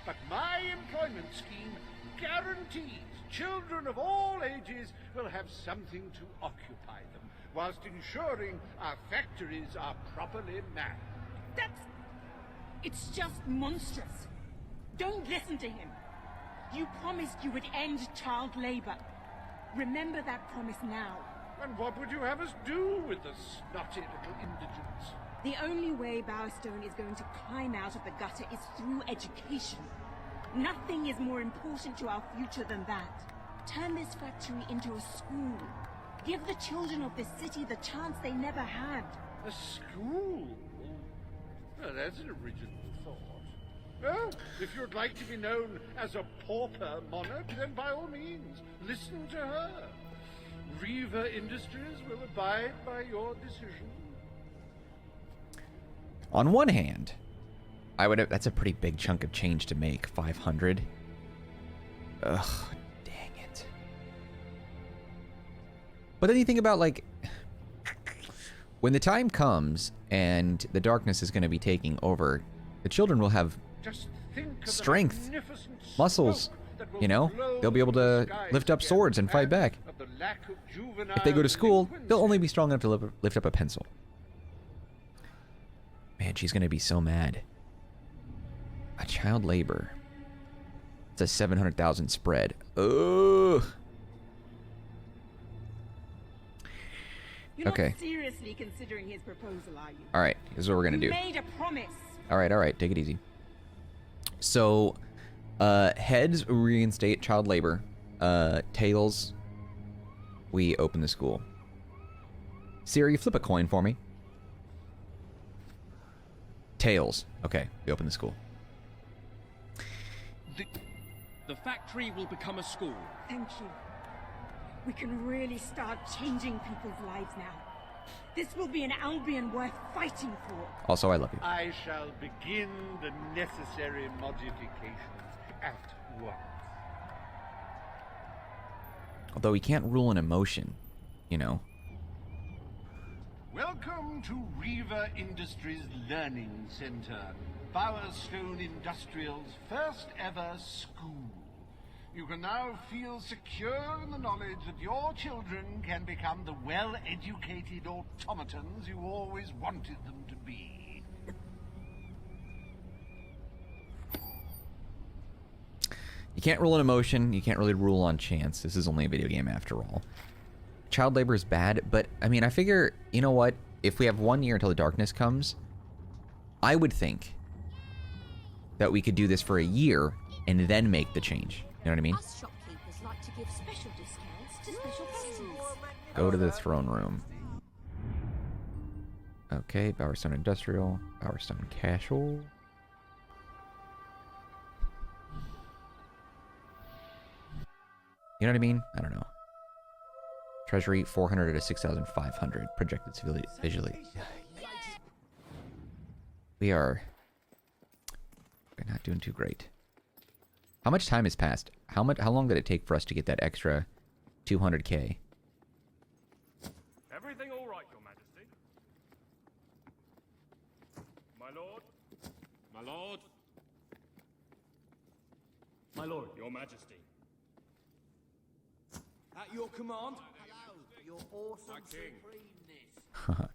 Speaker 6: But my employment scheme guarantees children of all ages will have something to occupy them, whilst ensuring our factories are properly manned.
Speaker 13: It's just monstrous. Don't listen to him. You promised you would end child labor. Remember that promise now.
Speaker 6: And what would you have us do with the snotty little indigents?
Speaker 13: The only way Bowerstone is going to climb out of the gutter is through education. Nothing is more important to our future than that. Turn this factory into a school. Give the children of this city the chance they never had.
Speaker 6: A school? Well, that's an original thought. Well, if you'd like to be known as a pauper monarch, then by all means, listen to her. Reaver Industries will abide by your decision.
Speaker 1: On one hand, that's a pretty big chunk of change to make, 500. Ugh, dang it. But then you think about, like, when the time comes and the darkness is going to be taking over, the children will have strength, muscles, you know? They'll be able to lift up swords and fight back. If they go to school, they'll only be strong enough to lift up a pencil. Man, she's going to be so mad. A child labor. It's a 700,000 spread. Ugh.
Speaker 13: You're
Speaker 1: okay.
Speaker 13: not seriously considering his proposal, are you?
Speaker 1: All right, here's what we're going to do.
Speaker 13: You made a promise.
Speaker 1: All right, take it easy. So, heads, we reinstate child labor. Tails, we open the school. Siri, flip a coin for me. Tails. Okay, we open the school.
Speaker 16: The factory will become a school.
Speaker 13: Thank you. We can really start changing people's lives now. This will be an Albion worth fighting for.
Speaker 1: Also, I love you.
Speaker 6: I shall begin the necessary modifications at once.
Speaker 1: Although he can't rule an emotion, you know.
Speaker 6: Welcome to Reaver Industries Learning Center, Bowerstone Industrial's first ever school. You can now feel secure in the knowledge that your children can become the well-educated automatons you always wanted them to be.
Speaker 1: You can't rule an emotion, you can't really rule on chance. This is only a video game after all. Child labor is bad, but I mean, I figure, you know what? If we have 1 year until the darkness comes, I would think that we could do this for a year and then make the change. You know what I mean?
Speaker 17: Us shopkeepers like to give special discounts to special customers.
Speaker 1: Go to the throne room. Okay, Bowerstone Industrial, Bowerstone Castle. You know what I mean? I don't know. Treasury 400 to 6,500 projected visually. We're not doing too great. How much time has passed? How long did it take for us to get that extra 200k?
Speaker 18: Everything all right, Your Majesty? My lord? My lord? My lord, Your Majesty.
Speaker 19: At your command?
Speaker 9: Hello, your awesome supremeness.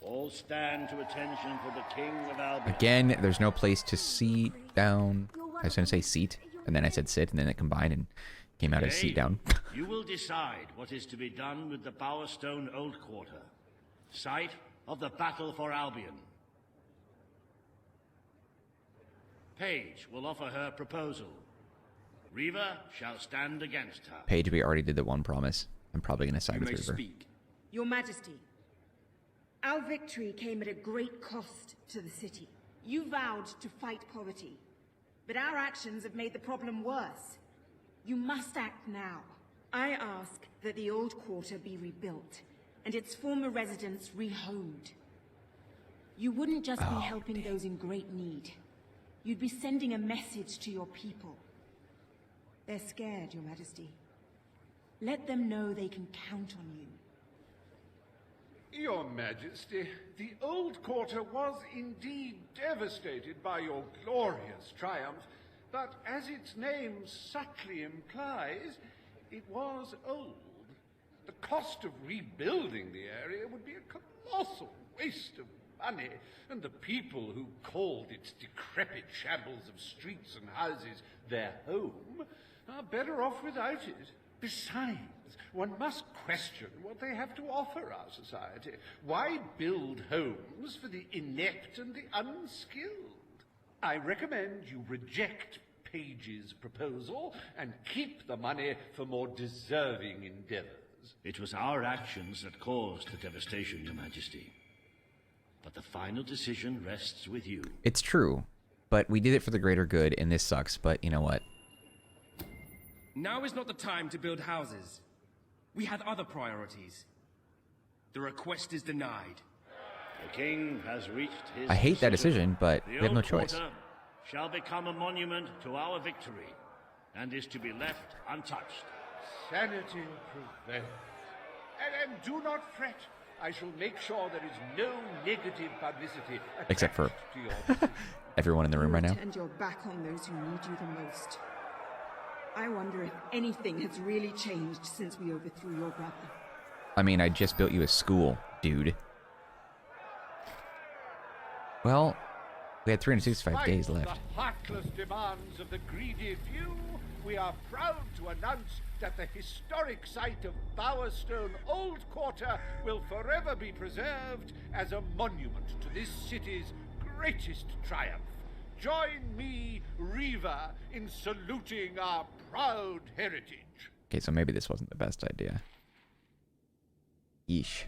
Speaker 3: All stand to attention for the King of Albion.
Speaker 1: Again, there's no place to sit down. I was going to say seat, and then I said sit, and then it combined and came out as seat down.
Speaker 3: You will decide what is to be done with the Bowerstone Old Quarter, site of the battle for Albion. Paige will offer her proposal. Reaver shall stand against her.
Speaker 1: Paige, we already did the one promise. I'm probably going to side with Reaver.
Speaker 13: Your Majesty, our victory came at a great cost to the city. You vowed to fight poverty, but our actions have made the problem worse. You must act now. I ask that the old quarter be rebuilt, and its former residents rehomed. You wouldn't just be helping those in great need. You'd be sending a message to your people. They're scared, Your Majesty. Let them know they can count on you.
Speaker 6: Your Majesty, the old quarter was indeed devastated by your glorious triumph, but as its name subtly implies, it was old. The cost of rebuilding the area would be a colossal waste of money, and the people who called its decrepit shambles of streets and houses their home are better off without it. Besides, one must question what they have to offer our society. Why build homes for the inept and the unskilled? I recommend you reject Page's proposal and keep the money for more deserving endeavors.
Speaker 14: It was our actions that caused the devastation, Your Majesty. But the final decision rests with you.
Speaker 1: It's true, but we did it for the greater good, and this sucks, but you know what?
Speaker 16: Now is not the time to build houses. We had other priorities. The request is denied.
Speaker 14: The king has reached his
Speaker 1: I hate that decision, but we have no choice.
Speaker 14: Quarter shall become a monument to our victory, and is to be left untouched.
Speaker 6: Sanity prevails. And do not fret. I shall make sure there is no negative publicity.
Speaker 1: Except for everyone in the room right now.
Speaker 13: Turn your back on those who need you the most. I wonder if anything has really changed since we overthrew your brother.
Speaker 1: I mean, I just built you a school, dude. Well, we had 365 days left.
Speaker 6: Despite the heartless demands of the greedy few, we are proud to announce that the historic site of Bowerstone Old Quarter will forever be preserved as a monument to this city's greatest triumph. Join me, Reva, in saluting our proud heritage.
Speaker 1: Okay, so maybe this wasn't the best idea. Yeesh.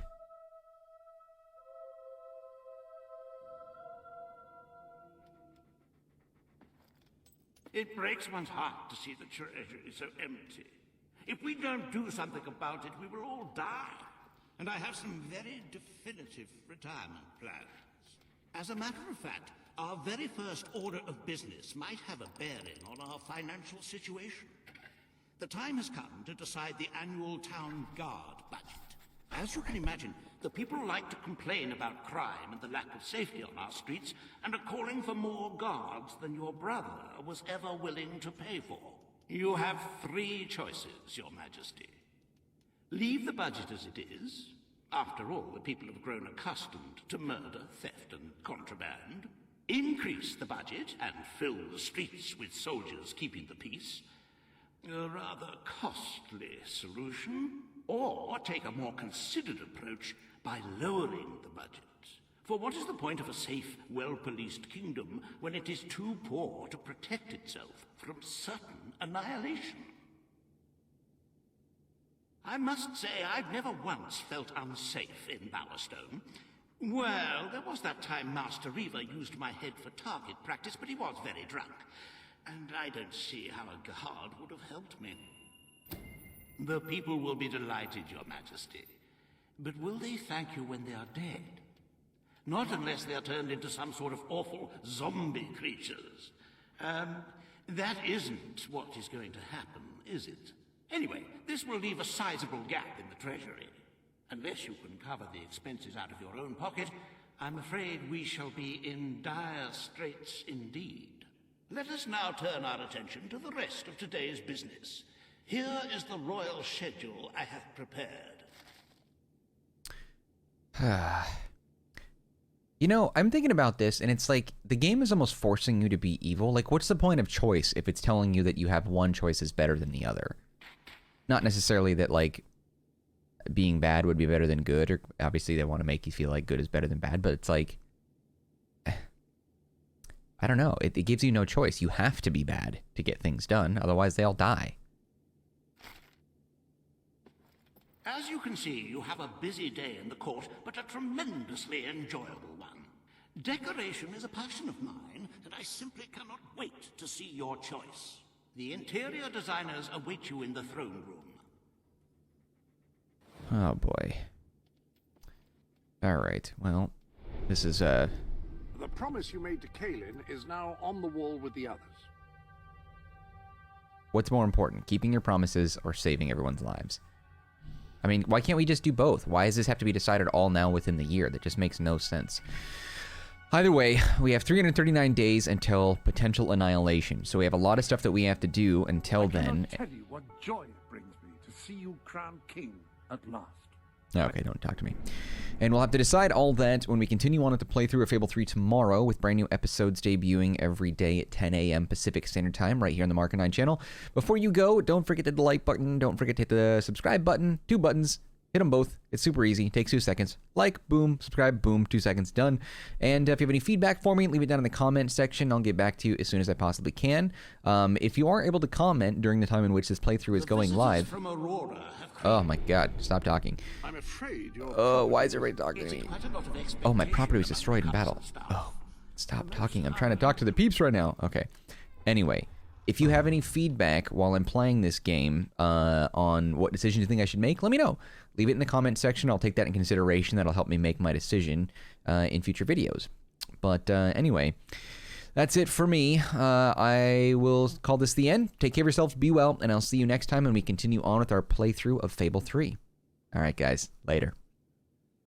Speaker 14: It breaks one's heart to see the treasury so empty. If we don't do something about it, we will all die. And I have some very definitive retirement plans. As a matter of fact, our very first order of business might have a bearing on our financial situation. The time has come to decide the annual town guard budget. As you can imagine, the people like to complain about crime and the lack of safety on our streets, and are calling for more guards than your brother was ever willing to pay for. You have 3 choices, Your Majesty. Leave the budget as it is. After all, the people have grown accustomed to murder, theft, and contraband. Increase the budget and fill the streets with soldiers keeping the peace. A rather costly solution. Or take a more considered approach by lowering the budget. For what is the point of a safe, well-policed kingdom when it is too poor to protect itself from certain annihilation? I must say I've never once felt unsafe in Bowerstone. Well, there was that time Master Reaver used my head for target practice, but he was very drunk. And I don't see how a guard would have helped me. The people will be delighted, Your Majesty. But will they thank you when they are dead? Not unless they are turned into some sort of awful zombie creatures. That isn't what is going to happen, is it? Anyway, this will leave a sizable gap in the treasury. Unless you can cover the expenses out of your own pocket, I'm afraid we shall be in dire straits indeed. Let us now turn our attention to the rest of today's business. Here is the royal schedule I have prepared.
Speaker 1: You know, I'm thinking about this, and it's like, the game is almost forcing you to be evil. Like, what's the point of choice if it's telling you that you have one choice is better than the other? Not necessarily that, like, being bad would be better than good, or obviously they want to make you feel like good is better than bad, but it's like, I don't know. It gives you no choice. You have to be bad to get things done, otherwise they all die.
Speaker 14: As you can see, you have a busy day in the court, but a tremendously enjoyable one. Decoration is a passion of mine, and I simply cannot wait to see your choice. The interior designers await you in the throne room.
Speaker 1: Oh boy. Alright, well, this is,
Speaker 6: The promise you made to Kaelin is now on the wall with the others.
Speaker 1: What's more important, keeping your promises or saving everyone's lives? I mean, why can't we just do both? Why does this have to be decided all now within the year? That just makes no sense. Either way, we have 339 days until potential annihilation. So we have a lot of stuff that we have to do until then.
Speaker 6: I cannot tell you what joy it brings me to see you crowned king at last.
Speaker 1: Okay, don't talk to me. And we'll have to decide all that when we continue on with the playthrough of Fable 3 tomorrow, with brand new episodes debuting every day at 10 a.m. Pacific Standard Time right here on the Marcanine channel. Before you go, don't forget to hit the like button. Don't forget to hit the subscribe button. 2 buttons. Hit them both. It's super easy. Takes 2 seconds. Like, boom, subscribe, boom, 2 seconds, done. And if you have any feedback for me, leave it down in the comment section. I'll get back to you as soon as I possibly can. If you are able to comment during the time in which this playthrough is going live... Oh my god, stop talking.
Speaker 6: I'm afraid
Speaker 1: why is everybody talking to me? Oh, my property was destroyed in battle. Oh, stop talking. I'm trying to talk to the peeps right now. Okay. Anyway, if you have any feedback while I'm playing this game on what decisions you think I should make, let me know. Leave it in the comment section. I'll take that in consideration. That'll help me make my decision in future videos. But anyway, that's it for me. I will call this the end. Take care of yourselves, be well, and I'll see you next time when we continue on with our playthrough of Fable 3. All right, guys. Later.